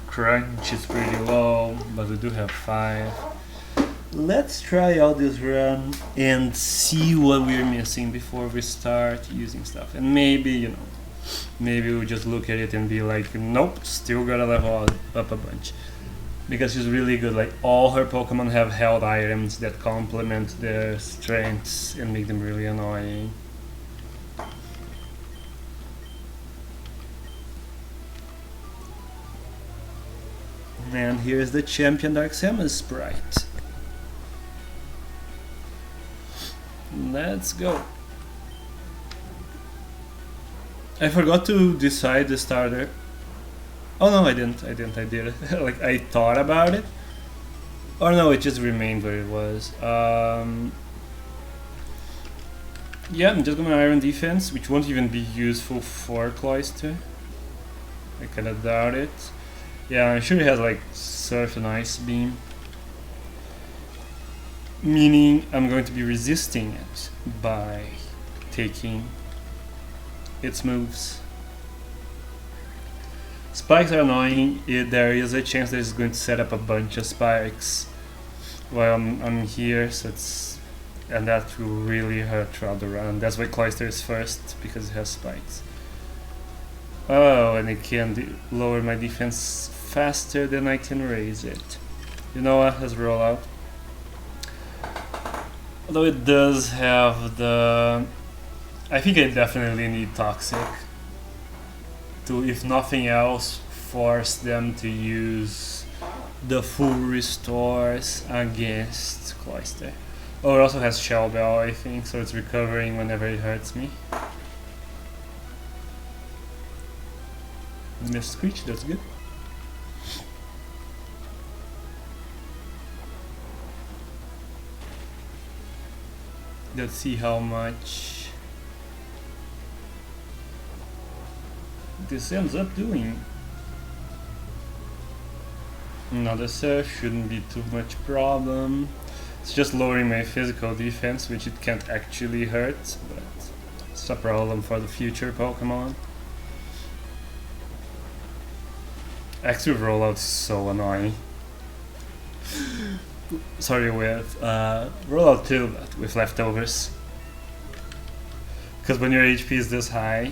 Crunch is pretty low, but we do have 5. Let's try out this run and see what we're missing before we start using stuff. And maybe, you know, maybe we'll just look at it and be like, nope, still gotta level up a bunch. Because she's really good, like all her Pokemon have held items that complement their strengths and make them really annoying. And here's the champion Darksama's sprite. Let's go. I forgot to decide the starter. Oh no, I didn't. I did it. Like I thought about it. Or no, it just remained where it was. Yeah, I'm just gonna Iron Defense, which won't even be useful for Cloyster. I kinda doubt it. Yeah, I'm sure it has like Surf and Ice Beam. Meaning I'm going to be resisting it by taking its moves. Spikes are annoying. There is a chance that it's going to set up a bunch of spikes while I'm here, so and that will really hurt throughout the run. That's why Cloyster is first, because it has spikes. Oh, and it can lower my defense faster than I can raise it. You know what? Let's roll out. Although it does have the... I think I definitely need Toxic to, if nothing else, force them to use the full restores against Cloyster. Oh, it also has Shell Bell, I think, so it's recovering whenever it hurts me. Missed Screech, that's good. Let's see how much this ends up doing. Another surf shouldn't be too much problem. It's just lowering my physical defense, which it can't actually hurt, but it's a problem for the future Pokemon. Active rollout is so annoying. Sorry, with rollout too, but with leftovers. Because when your HP is this high,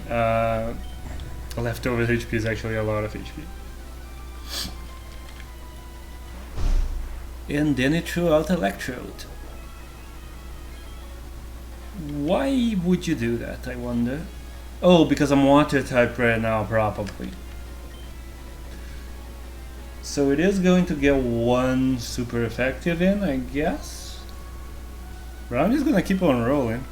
leftover HP is actually a lot of HP. And then it threw out Electrode. Why would you do that, I wonder? Oh, because I'm water type right now, probably. So it is going to get one super effective in, I guess. But I'm just gonna keep on rolling.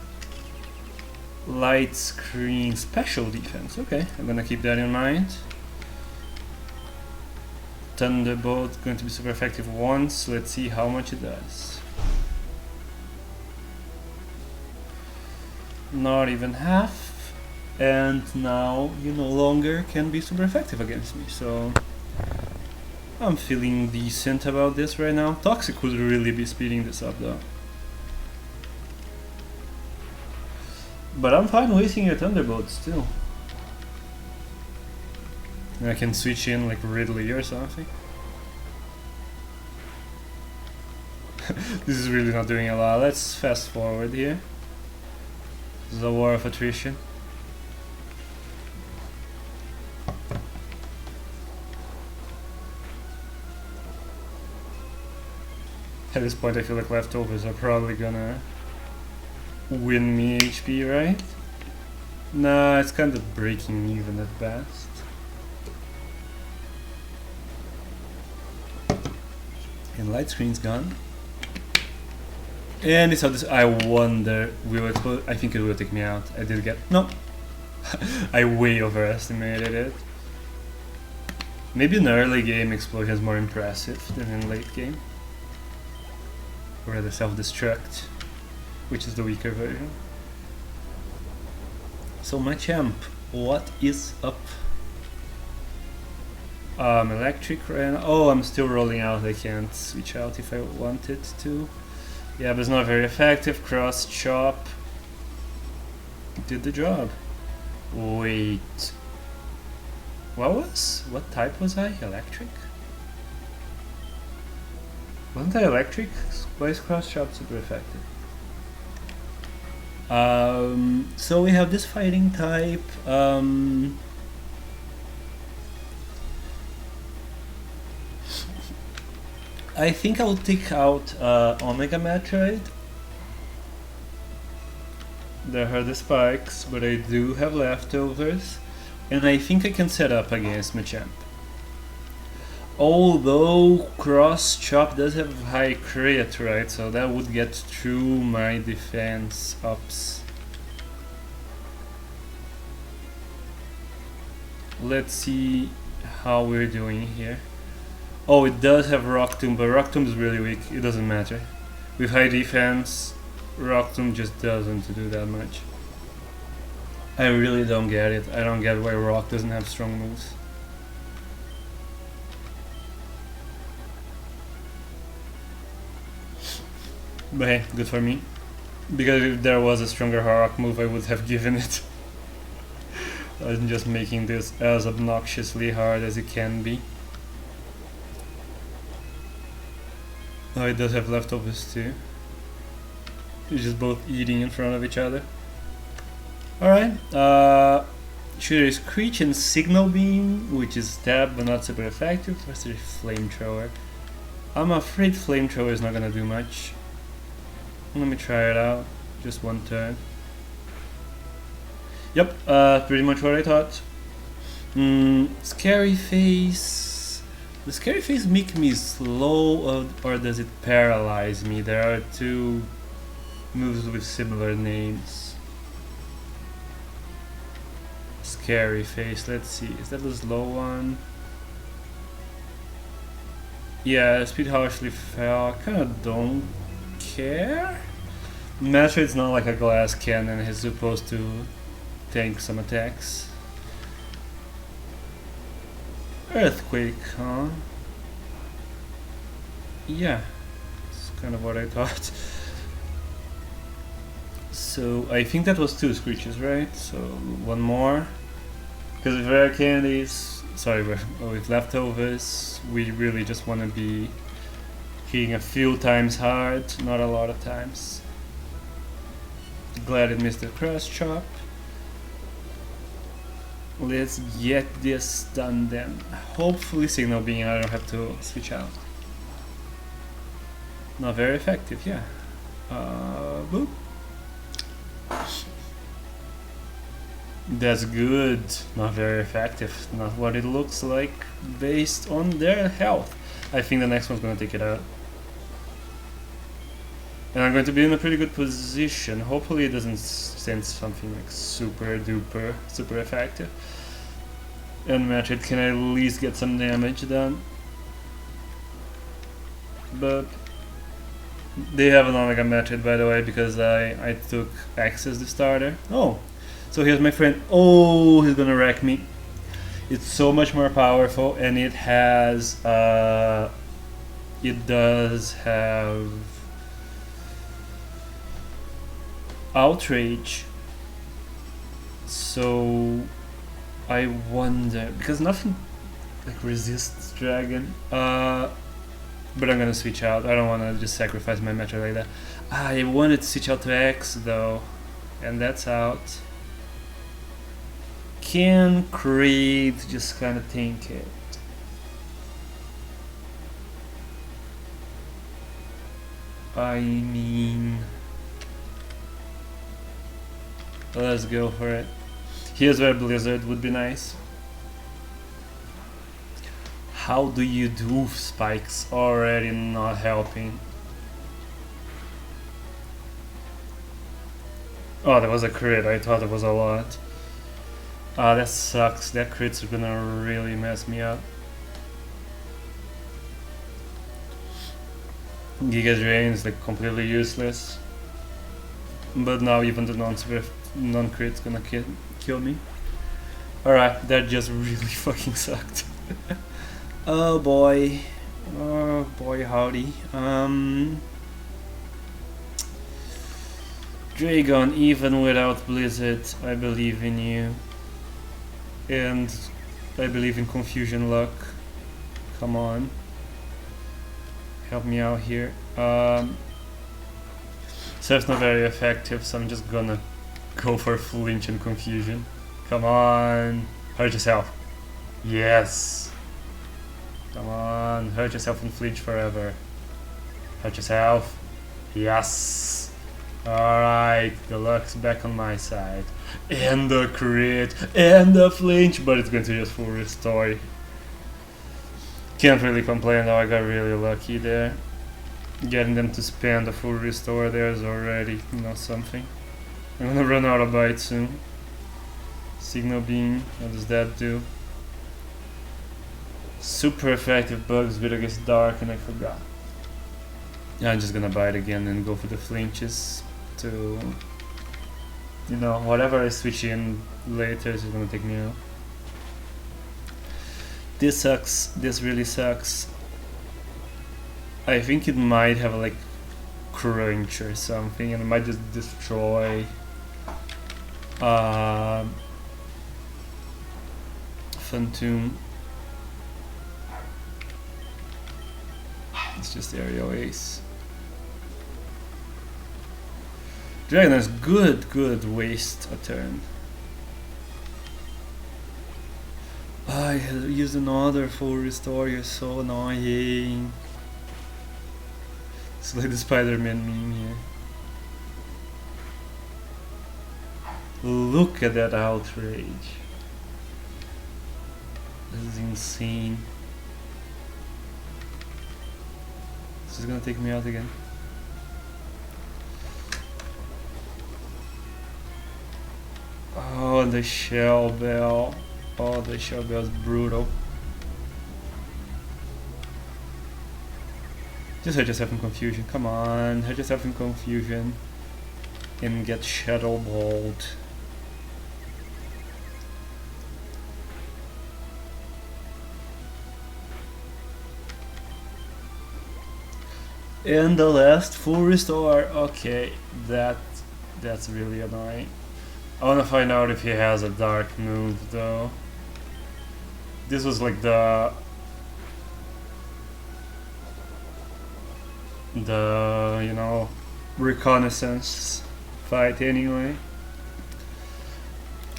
Light screen special defense. Okay, I'm gonna keep that in mind. Thunderbolt going to be super effective once. Let's see how much it does. Not even half. And now you no longer can be super effective against me. So I'm feeling decent about this right now. Toxic would really be speeding this up though. But I'm fine wasting your Thunderbolt still. I can switch in like Ridley or something. This is really not doing a lot. Let's fast forward here. This is a war of attrition. At this point I feel like leftovers are probably gonna win me HP, right? Nah, it's kind of breaking even at best. And light screen's gone. And it's how this. I wonder, will it explode? I think it will take me out. I did get. No! I way overestimated it. Maybe in early game explosion is more impressive than in late game. Or the self-destruct, which is the weaker version. So my champ, what is up? Electric right now. Oh, I'm still rolling out. I can't switch out if I wanted to. Yeah, but it's not very effective. Cross chop did the job. Wait, what type was I? Electric? Wasn't I electric? Why is cross chop super effective? So we have this fighting type. I think I'll take out Pokémetroid. There are the spikes, but I do have leftovers, and I think I can set up against Machamp. Although cross chop does have high crit, right? So that would get through my defense ups. Let's see how we're doing here. Oh, it does have Rock Tomb, but Rock Tomb is really weak. It doesn't matter. With high defense, Rock Tomb just doesn't do that much. I really don't get it. I don't get why Rock doesn't have strong moves. But hey, good for me. Because if there was a stronger Rock move, I would have given it. I'm just making this as obnoxiously hard as it can be. Oh, it does have leftovers too. It's just both eating in front of each other. Alright, Shooter is Screech and Signal Beam, which is stab but not super effective, versus Flamethrower. I'm afraid Flamethrower is not gonna do much. Let me try it out, just one turn. Yep, pretty much what I thought. Scary Face. Does Scary Face make me slow or does it paralyze me? There are two moves with similar names. Scary Face, let's see. Is that the slow one? Yeah, speed harshly fell. I kinda don't care. Metroid's not like a glass cannon, he's supposed to tank some attacks. Earthquake, huh? Yeah, it's kind of what I thought. So I think that was 2 Screeches, right? So one more. Because with rare candies, sorry, with leftovers, we really just want to be hitting a few times hard, not a lot of times. Glad it missed the cross chop. Let's get this done then. Hopefully Signal Beam, I don't have to switch out. Not very effective, yeah. Boop. That's good. Not very effective. Not what it looks like based on their health. I think the next one's gonna take it out. And I'm going to be in a pretty good position. Hopefully it doesn't send something like super duper, super effective. And Metroid can at least get some damage done. But they have an Omega Metroid, by the way, because I took Access the starter. Oh, so here's my friend. Oh, he's gonna wreck me. It's so much more powerful, and it has it does have Outrage. So I wonder, because nothing like resists Dragon. But I'm gonna switch out. I don't wanna just sacrifice my Metroid like that. I wanted to switch out to X though, and that's out. Can Creed just kinda tank it? I mean, let's go for it. Here's where Blizzard would be nice. How do you do spikes already not helping? Oh, that was a crit. I thought it was a lot. Ah, that sucks. That crit's gonna really mess me up. Giga Drain is like completely useless. But now even the non-crit's gonna kill me. Alright, that just really fucking sucked. Oh boy. Oh boy howdy. Dragon, even without Blizzard, I believe in you. And I believe in Confusion Luck. Come on. Help me out here. So it's not very effective, so I'm just gonna go for Flinch and Confusion. Come on. Hurt yourself. Yes. Come on. Hurt yourself and flinch forever. Hurt yourself. Yes. Alright. The luck's back on my side. And the crit. And the flinch. But it's going to just full restore. Can't really complain though. I got really lucky there. Getting them to spam the full restore there is already, you know, something. I'm gonna run out of bites soon. Signal Beam. What does that do? Super effective bugs with against dark, and I forgot. Yeah, I'm just gonna bite again and go for the flinches to, you know, whatever I switch in later is gonna take me out. This sucks. This really sucks. I think it might have like crunch or something, and it might just destroy Phantom. It's just Aerial Ace. Dragon has good waste a turn. I used another full restore, you're so annoying. It's like the Spider-Man meme here. Look at that outrage. This is insane. This is gonna take me out again. Oh, the Shell Bell. Oh, the Shell Bell is brutal. Just hurt yourself in Confusion. Come on, hurt yourself in Confusion. And get Shadow Balled. And the last full restore. Okay, that's really annoying. I wanna find out if he has a dark move though. This was like the you know, reconnaissance fight anyway.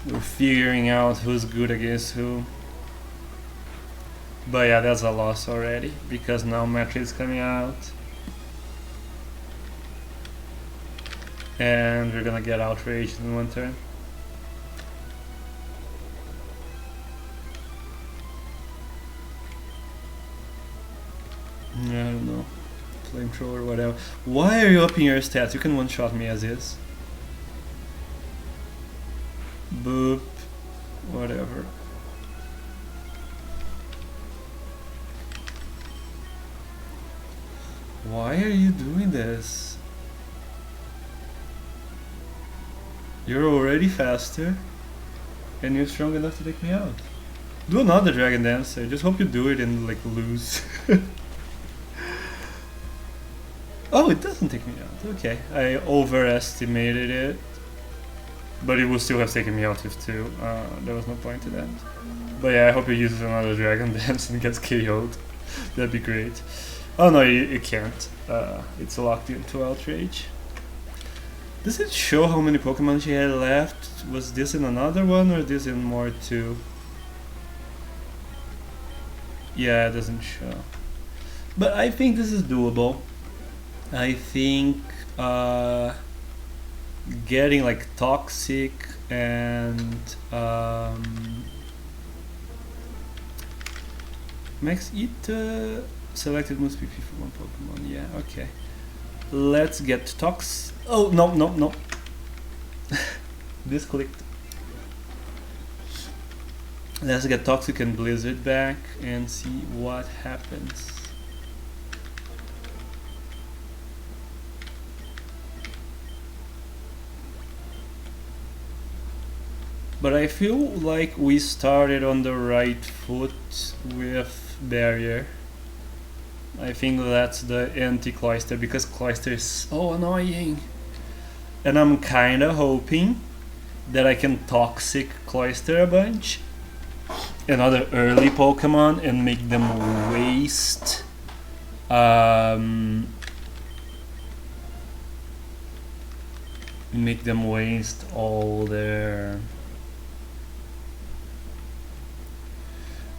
We're figuring out who's good against who. But yeah, that's a loss already because now Metroid's coming out. And we're gonna get outraged in one turn. I don't know. Flamethrower, whatever. Why are you upping your stats? You can one-shot me as is. Boop. Whatever. Why are you doing this? You're already faster, and you're strong enough to take me out. Do another Dragon Dance. I just hope you do it and like lose. Oh, it doesn't take me out. Okay, I overestimated it, but it will still have taken me out if two. There was no point to that. But yeah, I hope he uses another Dragon Dance and gets KO'd. That'd be great. Oh no, you can't. It's locked into Outrage. Does it show how many Pokemon she had left? Was this in another one or this in more too? Yeah, it doesn't show. But I think this is doable. I think getting like Toxic and Max Eat selected moves PP for one Pokemon. Yeah, okay. Let's get Tox. Oh, no. This clicked. Let's get Toxic and Blizzard back and see what happens. But I feel like we started on the right foot with Barrier. I think that's the anti-Cloyster because Cloyster is so annoying. And I'm kinda hoping that I can Toxic Cloyster a bunch and other early Pokemon and make them waste all their...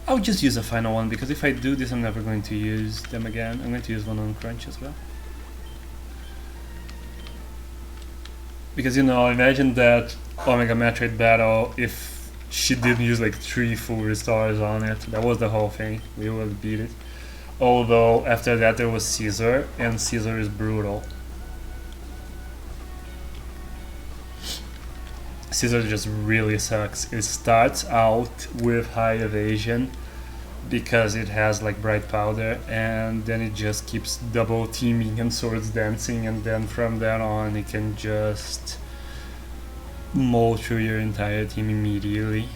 I'll just use a final one because if I do this I'm never going to use them again. I'm going to use one on Crunch as well. Because you know, imagine that Omega Metroid battle if she didn't use like 3 full restores on it. That was the whole thing. We would beat it. Although after that there was Caesar, and Caesar is brutal. Caesar just really sucks. It starts out with high evasion because it has like bright powder, and then it just keeps double teaming and swords dancing, and then from then on it can just mow through your entire team immediately.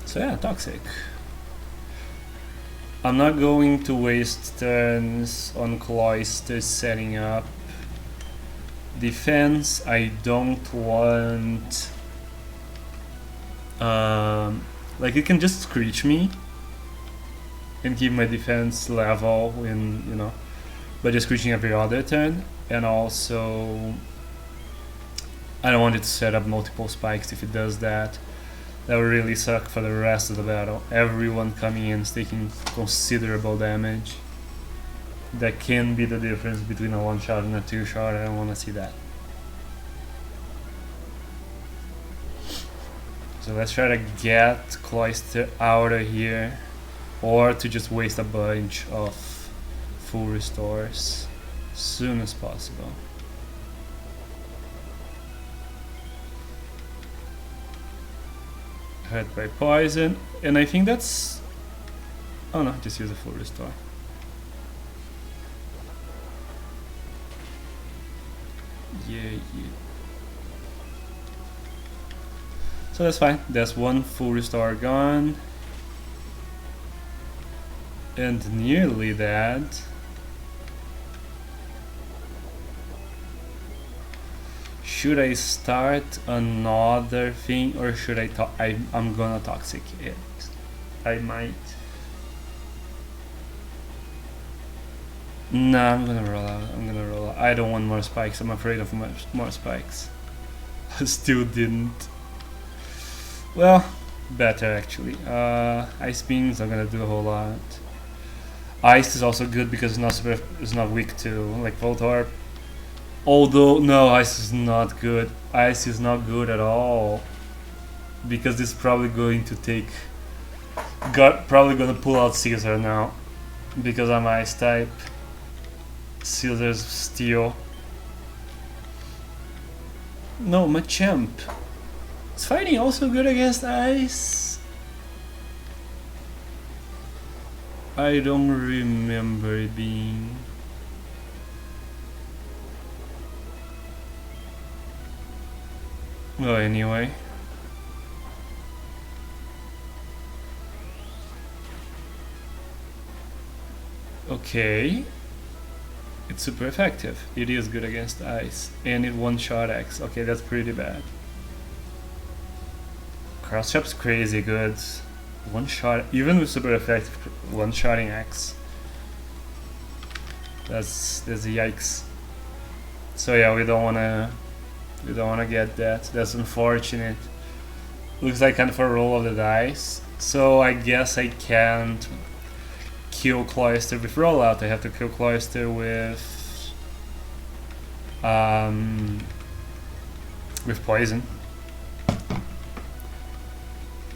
So yeah, Toxic. I'm not going to waste turns on Cloyster setting up. Defense, I don't want... like it can just Screech me and keep my defense level in, you know, by just Screeching every other turn. And also I don't want it to set up multiple spikes. If it does that, that would really suck for the rest of the battle. Everyone coming in is taking considerable damage. That can be the difference between a 1-shot and a 2-shot. I don't want to see that. So let's try to get Cloyster out of here, or to just waste a bunch of full restores as soon as possible. Hurt by poison, and I think that's... oh no, just use a full restore. Yeah. So that's fine. There's one full restore gone. And nearly that. Should I start another thing, or should I I'm gonna Toxic it. I might. Nah, I'm gonna roll out. I don't want more spikes. I'm afraid of more spikes. I still didn't. Well, better actually. Ice Beam's not gonna do a whole lot. Ice is also good because it's not weak to like Voltorb. Although no, Ice is not good. Ice is not good at all because this is probably going to take. Probably gonna pull out Caesar now. because I'm ice type. Still there's steel. No, Machamp. Is fighting also good against ice? I don't remember it being. Well, anyway. Okay. It's super effective. It is good against ice. And it one-shot X. Okay, that's pretty bad. Cross Chop's crazy good. One-shot, even with super effective one-shotting X. That's yikes. So yeah, we don't wanna get that. That's unfortunate. Looks like kind of a roll of the dice. So I guess I can't kill Cloyster with rollout. I have to kill Cloyster with poison.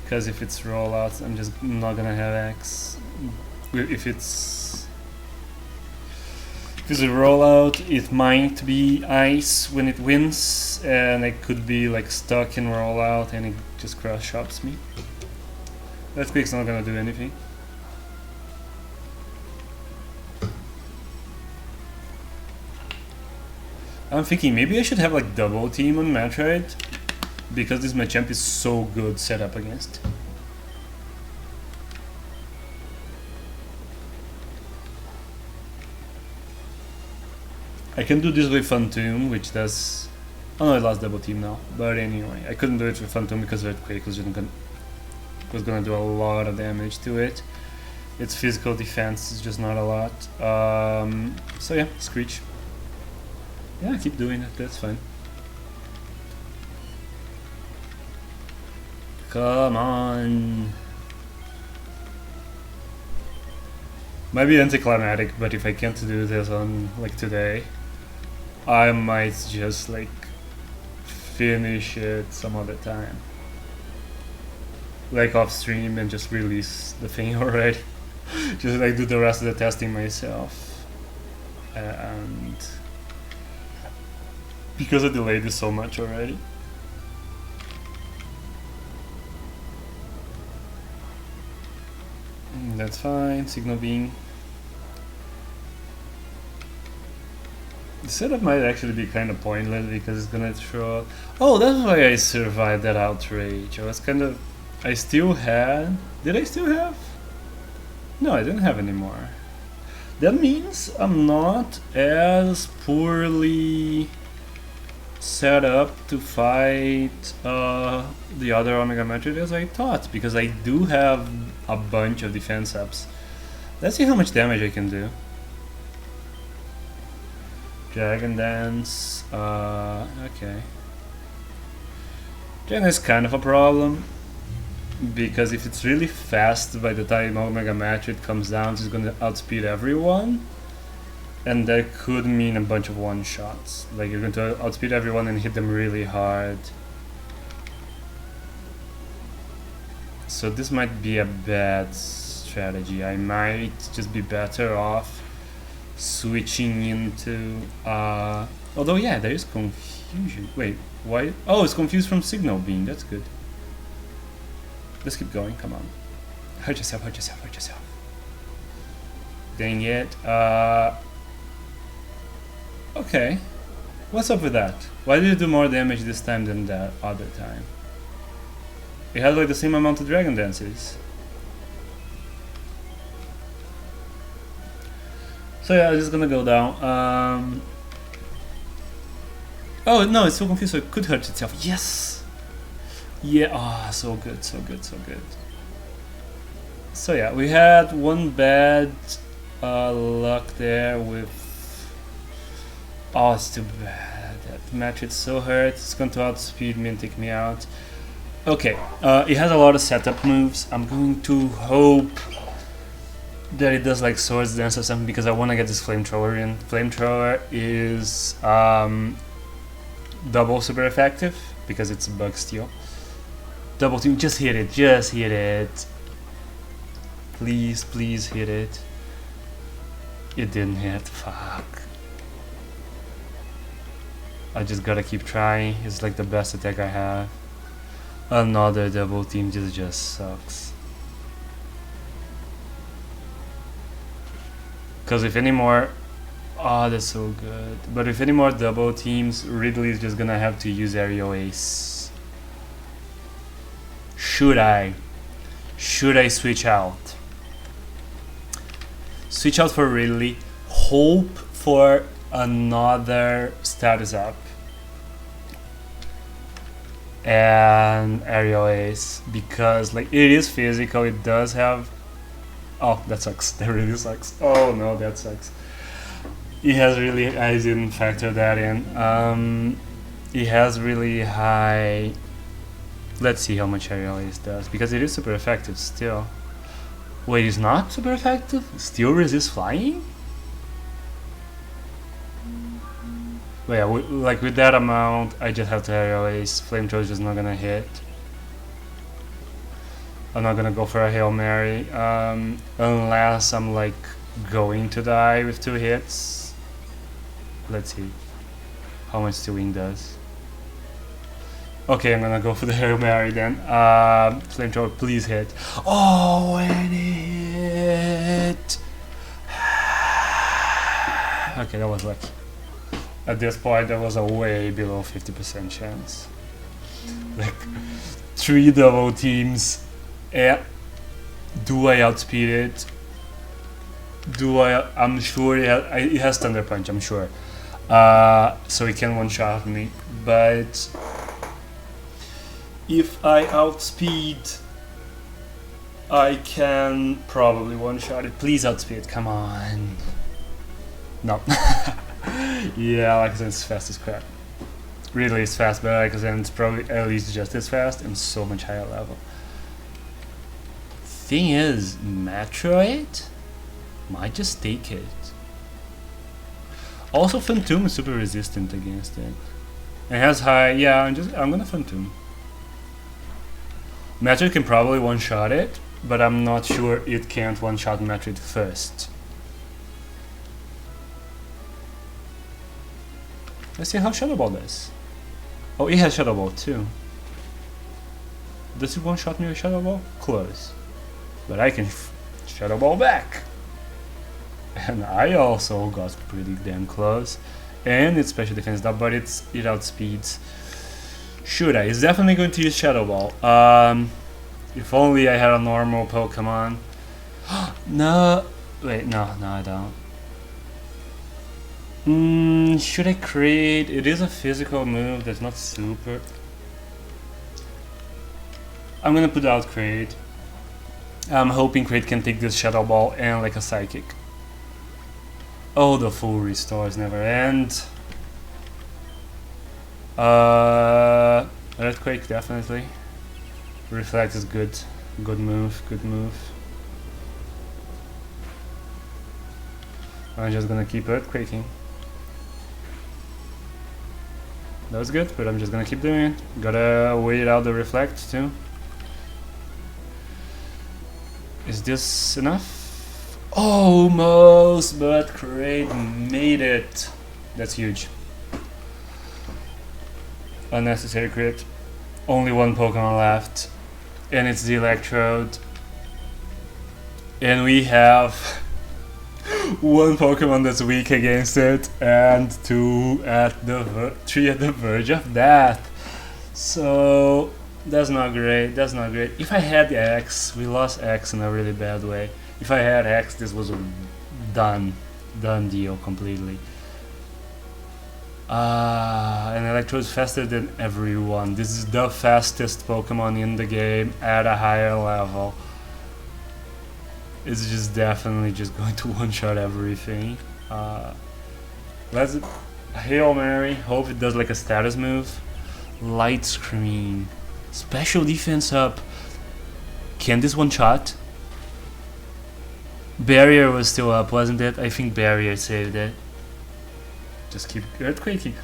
Because if it's rollout, I'm just not gonna have X. If it's a rollout, it might be ice when it wins, and I could be like stuck in rollout and it just cross shops me. That quick's not gonna do anything. I'm thinking maybe I should have like double team on Metroid, because this Machamp is so good set up against. I can do this with Phantom, which does... Oh no, I lost double team now. But anyway, I couldn't do it with Phantom because Earthquake was gonna do a lot of damage to it. Its physical defense is just not a lot. So yeah, Screech. Yeah, keep doing it, that's fine. Come on. Might be anticlimactic, but if I can't do this on like today, I might just like finish it some other time. Like off stream and just release the thing already. Just like do the rest of the testing myself. And because I delayed this so much already. That's fine, Signal Beam. The setup might actually be kind of pointless because it's gonna throw... Oh, that's why I survived that outrage. I was kind of... I still had... Did I still have? No, I didn't have anymore. That means I'm not as poorly set up to fight the other Omega Metroid as I thought, because I do have a bunch of defense ups. Let's see how much damage I can do. Dragon Dance, okay. Dragon is kind of a problem, because if it's really fast by the time Omega Metroid comes down, it's gonna outspeed everyone. And that could mean a bunch of one-shots. Like you're going to outspeed everyone and hit them really hard. So this might be a bad strategy. I might just be better off switching into... although yeah, there is confusion. Wait, why? Oh, it's confused from Signal Beam. That's good. Let's keep going, come on. Hurt yourself, hurt yourself, hurt yourself. Dang it. Okay, what's up with that? Why did it do more damage this time than that other time? It had like the same amount of Dragon Dances. So yeah, I'm just gonna go down. Oh no, it's so confused, so it could hurt itself. Yes! Yeah, oh, so good, so good, so good. So yeah, we had one bad luck there with... Oh, it's too bad. That match is so hurt. It's going to outspeed me and take me out. Okay, it has a lot of setup moves. I'm going to hope that it does like Swords Dance or something, because I want to get this Flamethrower in. Flamethrower is double super effective because it's Bug Steel. Double team, just hit it, just hit it. Please, please hit it. It didn't hit. Fuck. I just gotta keep trying. It's like the best attack I have. Another double team just sucks. Because if any more... Oh, that's so good. But if any more double teams, Ridley is just gonna have to use Aerial Ace. Should I? Should I switch out? Switch out for Ridley. Hope for another status up. And Aerial Ace. Because like it is physical, it does have... Oh, that sucks. That really sucks. Oh no, that sucks. He has really... I didn't factor that in. He has really high... Let's see how much Aerial Ace does. Because it is super effective still. Wait, it's not super effective? Still resist flying? But yeah, like with that amount, I just have to Aerial Ace. Flamethrower is just not gonna hit. I'm not gonna go for a Hail Mary. Unless I'm like going to die with 2 hits. Let's see how much the wing does. Okay, I'm gonna go for the Hail Mary then. Flamethrower, please hit. Oh, and it hit! Okay, that was lucky. At this point, there was a way below 50% chance. Like, 3 double teams. And do I outspeed it? Do I? I'm sure it has Thunder Punch, I'm sure. So it can one-shot me. But if I outspeed, I can probably one-shot it. Please outspeed, come on. No. Yeah, Alakazam's fast as crap. Really is fast, but Alakazam's probably at least just as fast and so much higher level. Thing is, Metroid might just take it. Also, Phantom is super resistant against it. It has high, yeah, I'm gonna Phantom. Metroid can probably one-shot it, but I'm not sure it can't one-shot Metroid first. Let's see how Shadow Ball does. Oh, it has Shadow Ball too. Does it one-shot me with Shadow Ball? Close. But I can Shadow Ball back. And I also got pretty damn close. And it's special defense up, but it outspeeds. Should I? It's definitely going to use Shadow Ball. If only I had a normal Pokemon. No. Wait, no, I don't. Should I create? It is a physical move that's not super. I'm gonna put out Create. I'm hoping Create can take this Shadow Ball and like a Psychic. Oh, the full restores never end. Earthquake definitely. Reflect is good. Good move. I'm just gonna keep Earthquaking. That was good, but I'm just gonna keep doing it. Gotta wait out the Reflect too. Is this enough? Almost, but Create made it. That's huge. Unnecessary crit. Only 1 Pokemon left. And it's the Electrode. And we have 1 Pokemon that's weak against it, and 3 at the verge of death. So that's not great. If I had X, we lost X in a really bad way. If I had X, this was a done deal completely. And Electrode is faster than everyone. This is the fastest Pokemon in the game at a higher level. It's just definitely just going to one-shot everything. Let's Hail Mary. Hope it does like a status move. Light Screen. Special defense up. Can this one-shot? Barrier was still up, wasn't it? I think Barrier saved it. Just keep Earthquaking.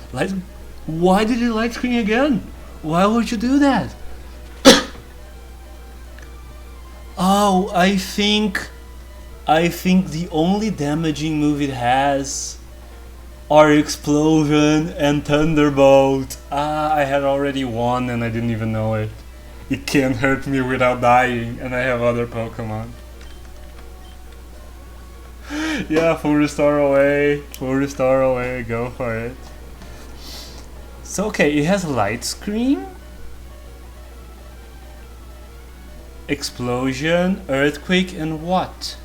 Why did you Light Screen again? Why would you do that? Oh, I think I think the only damaging move it has are Explosion and Thunderbolt. I had already won and I didn't even know it. It can't hurt me without dying, and I have other Pokemon. Yeah, full restore away, go for it. So okay, it has Light Screen, Explosion, Earthquake, and what?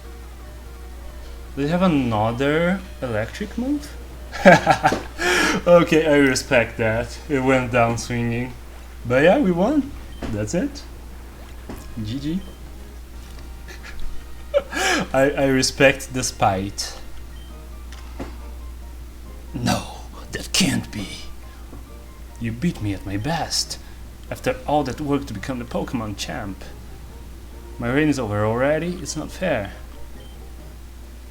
Does it have another electric move? Okay, I respect that. It went down swinging. But yeah, we won. That's it. GG. I respect the spite. No, that can't be. You beat me at my best. After all that work to become the Pokemon champ. My reign is over already? It's not fair.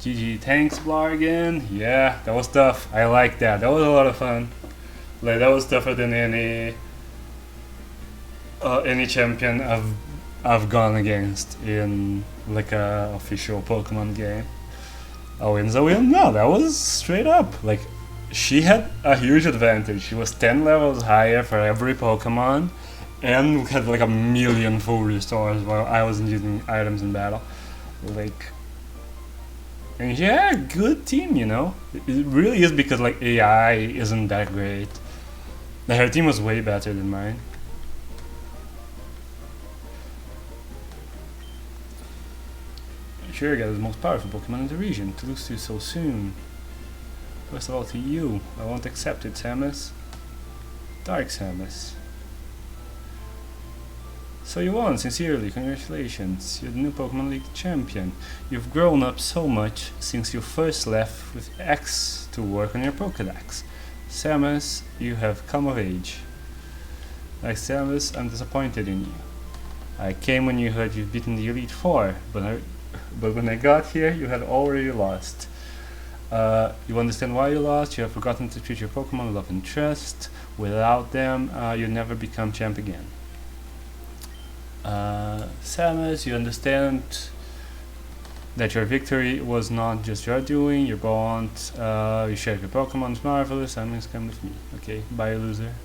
GG, thanks Blargan. Yeah, that was tough. I like that. That was a lot of fun. Like, that was tougher than any champion I've gone against in like a official Pokemon game. A win's a win? No, that was straight up. Like, she had a huge advantage. She was 10 levels higher for every Pokemon and had like a million full restores while I wasn't using items in battle. Like, and yeah, good team, you know. It really is because like AI isn't that great. Like, her team was way better than mine. Sure, got the most powerful Pokemon in the region. To lose to you so soon. First of all, to you. I won't accept it, Samus. Dark Samus. So you won, sincerely, congratulations. You're the new Pokemon League champion. You've grown up so much since you first left with X to work on your Pokédex. Samus, you have come of age. Like Samus, I'm disappointed in you. I came when you heard you'd beaten the Elite Four, but when I got here, you had already lost. You understand why you lost, you have forgotten to treat your Pokemon with love and trust. Without them, you'll never become champ again. Samus, you understand that your victory was not just your doing, your bond, you shared your Pokemon, it's marvelous, Samus, come with me. Okay, bye loser.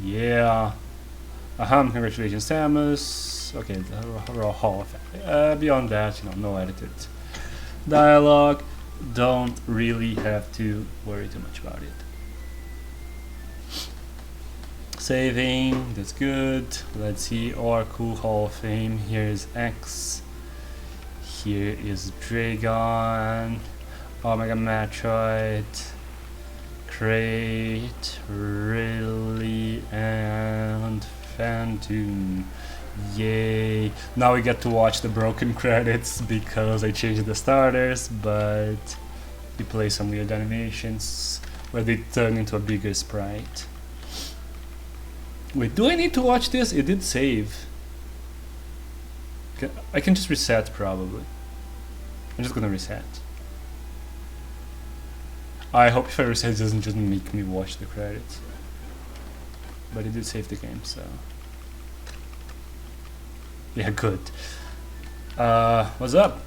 Yeah. Congratulations Samus. Okay, the Hall of Fame. Beyond that, you know, no edited dialogue. Don't really have to worry too much about it. Saving, that's good. Let's see, Oracle Hall of Fame. Here's X. Here is Dragon. Omega Metroid. Crate. Really, and Phantom. Yay. Now we get to watch the broken credits because I changed the starters, but you play some weird animations where they turn into a bigger sprite. Wait, do I need to watch this? It did save. I can just reset probably. I'm just gonna reset. I hope if I reset it doesn't just make me watch the credits. But it did save the game, so... yeah, good. What's up?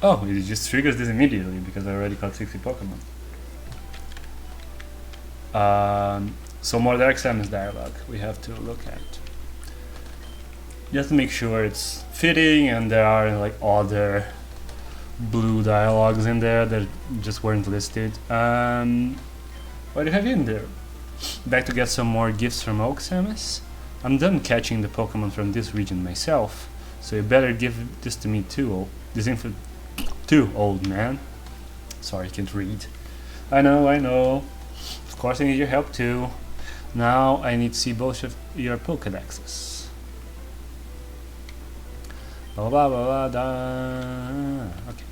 Oh, it just triggers this immediately because I already caught 60 Pokemon. So more Dark Samus dialogue we have to look at. Just to make sure it's fitting, and there are like other blue dialogues in there that just weren't listed. What do you have in there? Back to get some more gifts from Oak, Samus? I'm done catching the Pokemon from this region myself, so you better give this to me too, this info too, old man. Sorry, I can't read. I know. Of course I need your help too. Now I need to see both of your Pokédexes. Blah blah blah blah da. Okay.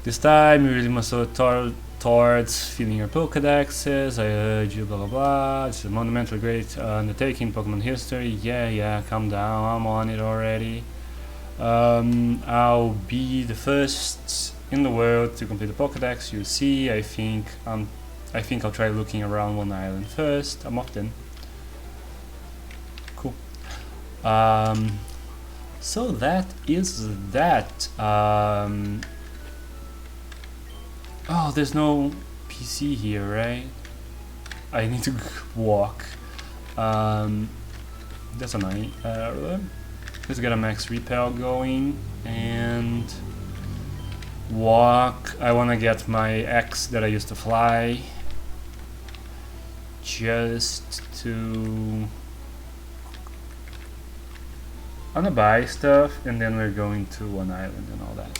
This time you really must look towards filling your Pokédexes. I urge you, blah blah blah. It's a monumental great undertaking, Pokemon history. Yeah, calm down, I'm on it already. I'll be the first in the world to complete the Pokédex. You see, I think I'm I think I'll try looking around one island first. I'm off then. Cool. So that is that. Oh, there's no PC here, right? I need to walk. That's annoying. Let's get a max repel going and walk. I want to get my X that I used to fly just to... I'm gonna buy stuff and then we're going to one island and all that.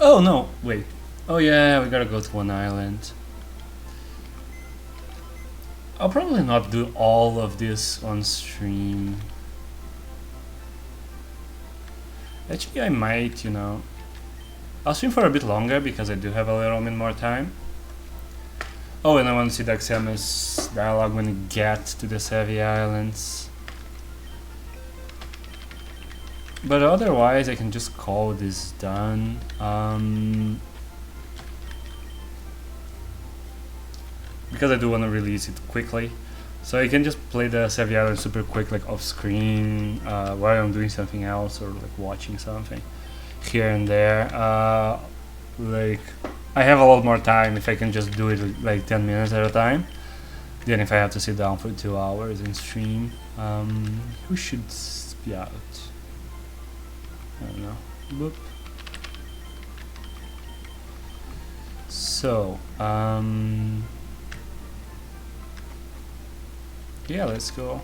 Oh no, wait. Oh yeah, we gotta go to one island. I'll probably not do all of this on stream. Actually, I might, you know. I'll stream for a bit longer because I do have a little bit more time. Oh, and I want to see the Xenos dialogue when we get to the Savvy Islands. But otherwise, I can just call this done. Because I do want to release it quickly. So I can just play the Savvy Island super quick, like off screen, while I'm doing something else or like watching something here and there. Like I have a lot more time if I can just do it like 10 minutes at a time than if I have to sit down for 2 hours and stream. Who should be out? I don't know. Boop. So, yeah, let's go.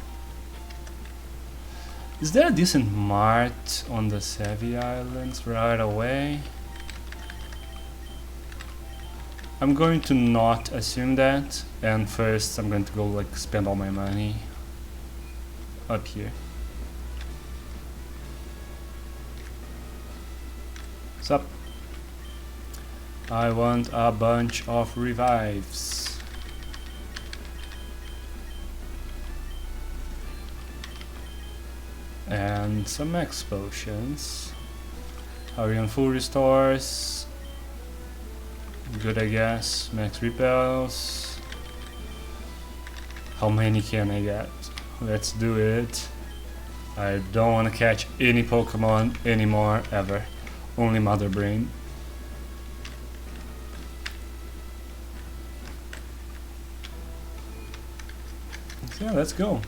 Is there a decent mart on the Savvy Islands right away? I'm going to not assume that, and first I'm going to go like spend all my money up here. What's up? I want a bunch of revives. And some max potions. Are we on full restores? Good, I guess. Max repels. How many can I get? Let's do it. I don't want to catch any Pokemon anymore, ever. Only Mother Brain. So yeah, let's go.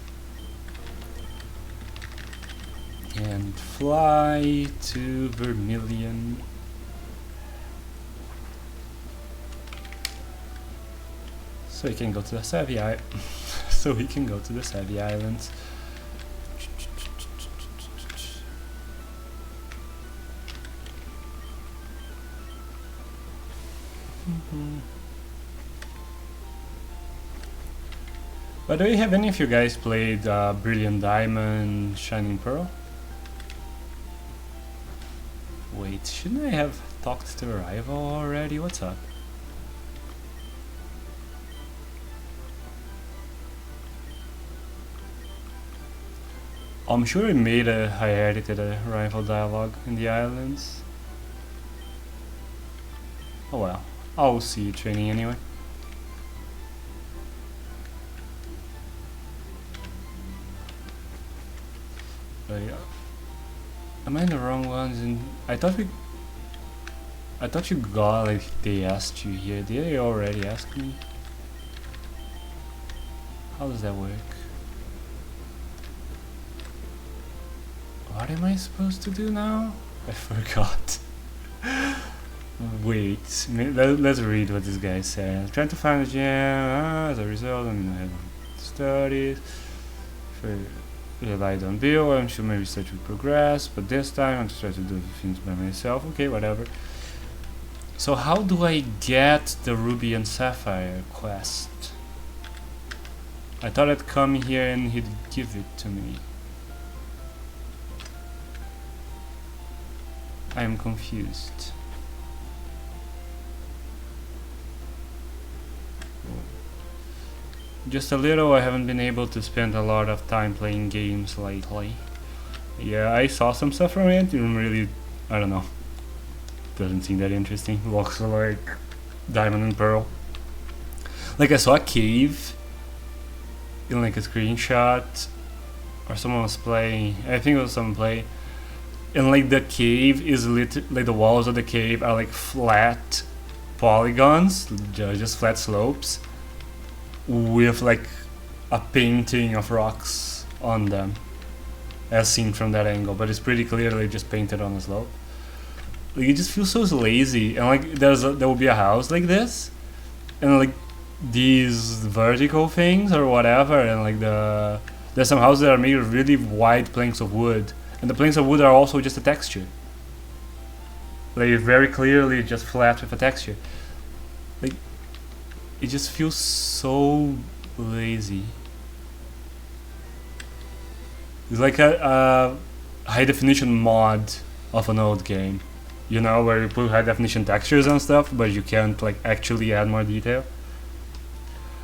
And fly to Vermilion. So we can go to the Savvy so we can go to the Savvy Islands. By the way, have any of you guys played Brilliant Diamond, Shining Pearl? Wait, shouldn't I have talked to Rival already? What's up? I'm sure I edited a Rival dialogue in the islands. Oh well, I'll see you training anyway. Am I in the wrong ones? I thought you got like they asked you here. Did they already ask me? How does that work? What am I supposed to do now? I forgot. Wait, let's read what this guy said. I'm trying to find a gem. As a result, I'm having studies. Relied on Bill, I'm sure my research will progress, but this time I'm just trying to do things by myself. Okay, whatever. So how do I get the Ruby and Sapphire quest? I thought I'd come here and he'd give it to me. I am confused. Just a little. I haven't been able to spend a lot of time playing games lately. Yeah, I saw some stuff from it. Didn't really, I don't know. Doesn't seem that interesting. Looks like Diamond and Pearl. Like I saw a cave in like a screenshot, or someone was playing. I think it was someone playing, and like the cave is like the walls of the cave are like flat polygons, just flat slopes, with like a painting of rocks on them, as seen from that angle. But it's pretty clearly just painted on the slope. Like it just feels so lazy, and like there will be a house like this, and like these vertical things or whatever, and like there's some houses that are made of really wide planks of wood, and the planks of wood are also just a texture. Like very clearly just flat with a texture. Like it just feels so lazy. It's like a high definition mod of an old game, you know, where you put high definition textures and stuff, but you can't like actually add more detail.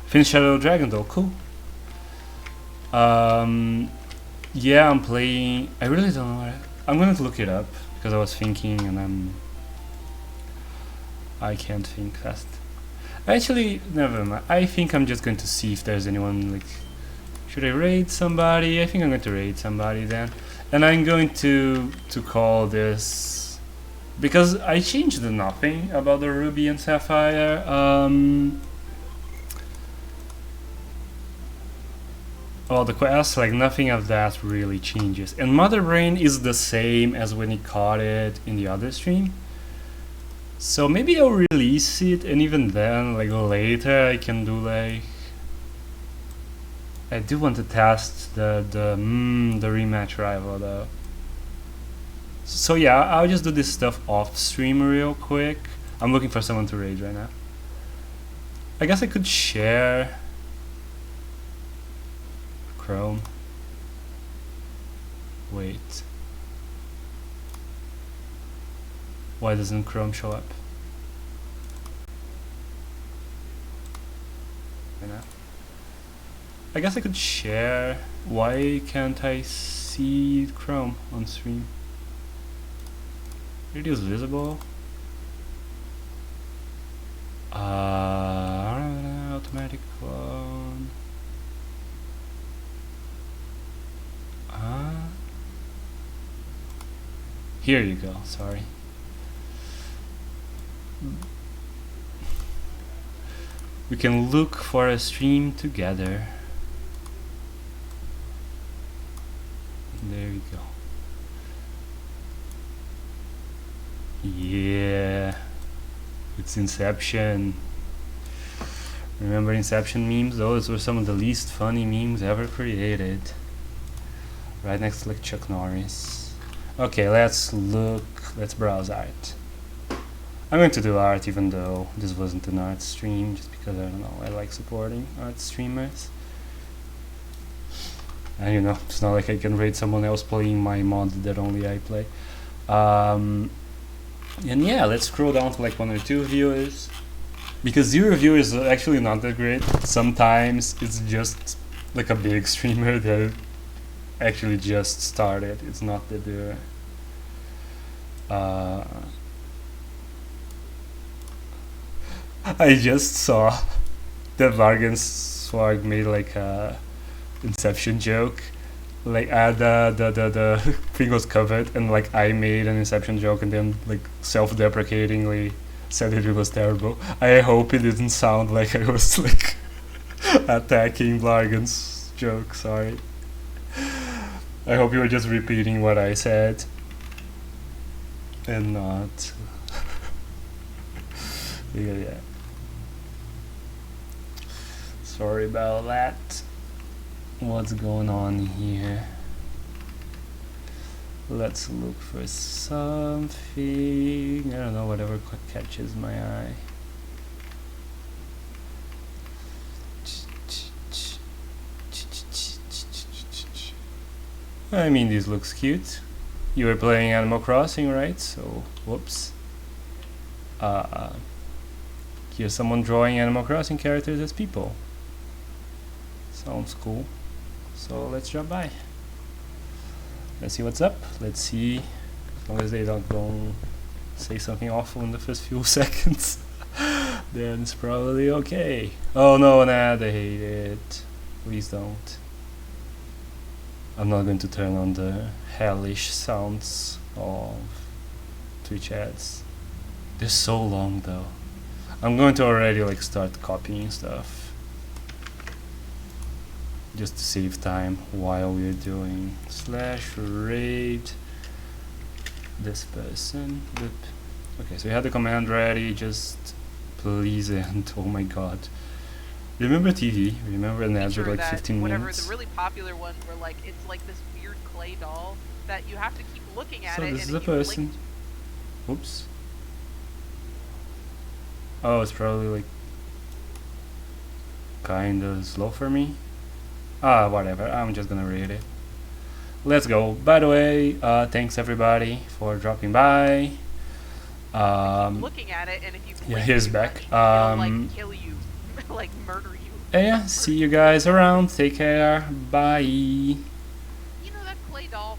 Finished Shadow Dragon though, cool. Yeah, I'm playing. I really don't know. I'm going to look it up because I was thinking, and I can't think fast. Actually, never mind. I think I'm just going to see if there's anyone like. Should I raid somebody? I think I'm going to raid somebody then, and I'm going to call this because I changed the nothing about the Ruby and Sapphire. Well, the quest, like nothing of that really changes. And Mother Brain is the same as when he caught it in the other stream. So maybe I'll release it, and even then, like later, I can do like... I do want to test the rematch rival though. So yeah, I'll just do this stuff off stream real quick. I'm looking for someone to raid right now. I guess I could share Chrome. Wait. Why doesn't Chrome show up? I guess I could share. Why can't I see Chrome on stream? It is visible. Automatic clone. Here you go, sorry. We can look for a stream together. There we go. Yeah, it's Inception. Remember Inception memes? Those were some of the least funny memes ever created. Right next to like Chuck Norris. Okay, let's look, let's browse art. I'm going to do art even though this wasn't an art stream, just because I don't know, I like supporting art streamers. And you know, it's not like I can rate someone else playing my mod that only I play. And yeah, let's scroll down to like 1 or 2 viewers. Because 0 viewers is actually not that great. Sometimes it's just like a big streamer that actually just started. It's not that they're... I just saw that Vargenswag made like a Inception joke. Like the thing was covered, and like I made an Inception joke and then like self-deprecatingly said that it was terrible. I hope it didn't sound like I was like attacking Vargen's joke, sorry. I hope you were just repeating what I said and not yeah. Sorry about that. What's going on here? Let's look for something. I don't know, whatever catches my eye. I mean, this looks cute. You were playing Animal Crossing, right? So, whoops. Here's someone drawing Animal Crossing characters as people. Sounds cool. So let's drop by. Let's see what's up. Let's see, as long as they don't say something awful in the first few seconds. then it's probably okay. Oh no, Nad, I hate it. Please don't. I'm not going to turn on the hellish sounds of Twitch ads. They're so long though. I'm going to already like start copying stuff just to save time while we're doing /raid this person. Boop. Okay, so we had the command ready, just please end. Oh my god. Remember TV? Remember an ad for like 15 minutes?
The really popular ones were like, it's like this weird clay doll that you have to keep looking at
so
it.
This
and
is a person. Oops. Oh, it's probably like kinda slow for me. Ah, whatever. I'm just gonna read it. Let's go. By the way, thanks everybody for dropping by.
Looking at it, and if you
yeah, here's back.
it'll like kill you, like murder you.
Yeah, see you guys around. Take care. Bye.
You know that clay doll